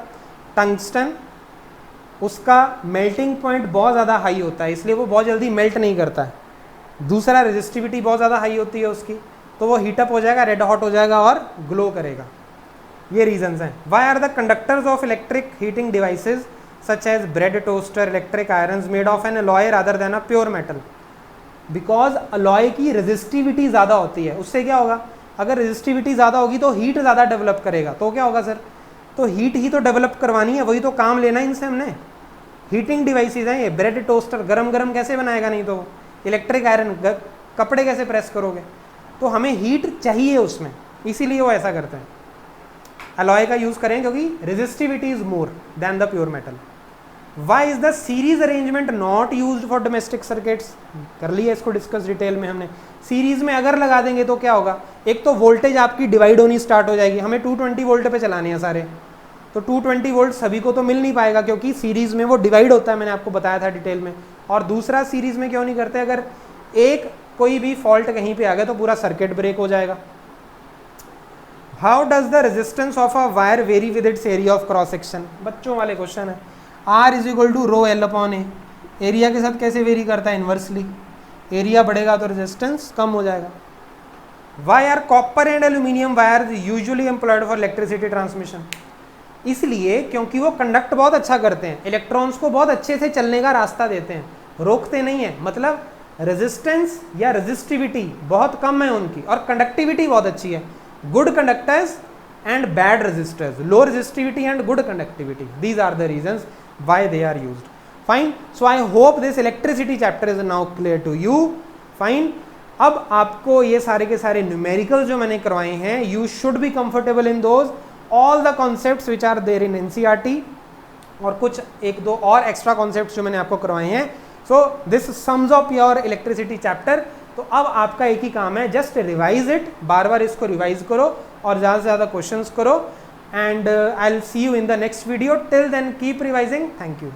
टंगस्टन उसका मेल्टिंग पॉइंट बहुत ज़्यादा हाई होता है, इसलिए वो बहुत जल्दी मेल्ट नहीं करता है। दूसरा रेजिस्टिविटी बहुत ज़्यादा हाई होती है उसकी, तो वो हीटअप हो जाएगा, रेड हॉट हो जाएगा और ग्लो करेगा। ये रीजंस हैं। Why are the conductors of electric heating devices such as bread toaster, electric irons made of an alloy rather than a pure metal? Because alloy की रेजिस्टिविटी ज़्यादा होती है, उससे क्या होगा, अगर रेजिस्टिविटी ज़्यादा होगी तो हीट ज़्यादा डेवलप करेगा, तो क्या होगा सर, तो हीट ही तो डेवलप करवानी है, वही तो काम लेना है इनसे हमने। हीटिंग डिवाइसेज हैं ये, ब्रेड टोस्टर गरम गरम कैसे बनाएगा, नहीं तो इलेक्ट्रिक आयरन कपड़े कैसे प्रेस करोगे, तो हमें हीट चाहिए उसमें, इसीलिए वो ऐसा करते हैं। अलॉय का यूज़ करें क्योंकि resistivity is more than the pure metal. Why is the series arrangement not used for domestic circuits, कर लिया इसको डिस्कस डिटेल में हमने। सीरीज में अगर लगा देंगे तो क्या होगा, एक तो वोल्टेज आपकी डिवाइड होनी स्टार्ट हो जाएगी, हमें 220 वोल्ट पे चलाने हैं सारे, तो 220 वोल्ट सभी को तो मिल नहीं पाएगा क्योंकि सीरीज में वो डिवाइड होता है, मैंने आपको बताया था डिटेल में। और दूसरा सीरीज में क्यों नहीं करते, अगर एक कोई भी फॉल्ट कहीं पे आ गया तो पूरा सर्किट ब्रेक हो जाएगा। How does the resistance of a wire vary with its area of cross section, बच्चों वाले क्वेश्चन है। R is equal to rho L upon A, area के साथ कैसे वेरी करता है, इन्वर्सली, एरिया बढ़ेगा तो रेजिस्टेंस कम हो जाएगा। Why are copper and aluminium wire usually employed for electricity transmission, इसलिए क्योंकि वो कंडक्ट बहुत अच्छा करते हैं, इलेक्ट्रॉन्स को बहुत अच्छे से चलने का रास्ता देते हैं, रोकते नहीं है, मतलब रेजिस्टेंस या रेजिस्टिविटी बहुत कम है उनकी और कंडक्टिविटी बहुत अच्छी है। Good conductors and bad resistors, low resistivity and good conductivity, these are the reasons why they are used. Fine, so I hope this electricity chapter is now clear to you. Fine, अब आपको ये सारे के सारे numerical जो मैंने करवाए हैं, you should be comfortable in those, all the concepts which are there in NCERT, और कुछ एक दो और एक्स्ट्रा कॉन्सेप्ट्स जो मैंने आपको करवाए हैं। So this sums up your electricity chapter. तो अब आपका एक ही काम है, जस्ट रिवाइज इट, बार बार इसको रिवाइज करो और ज़्यादा से ज़्यादा क्वेश्चंस करो, and I'll see you in the next video. Till then, keep revising. Thank you.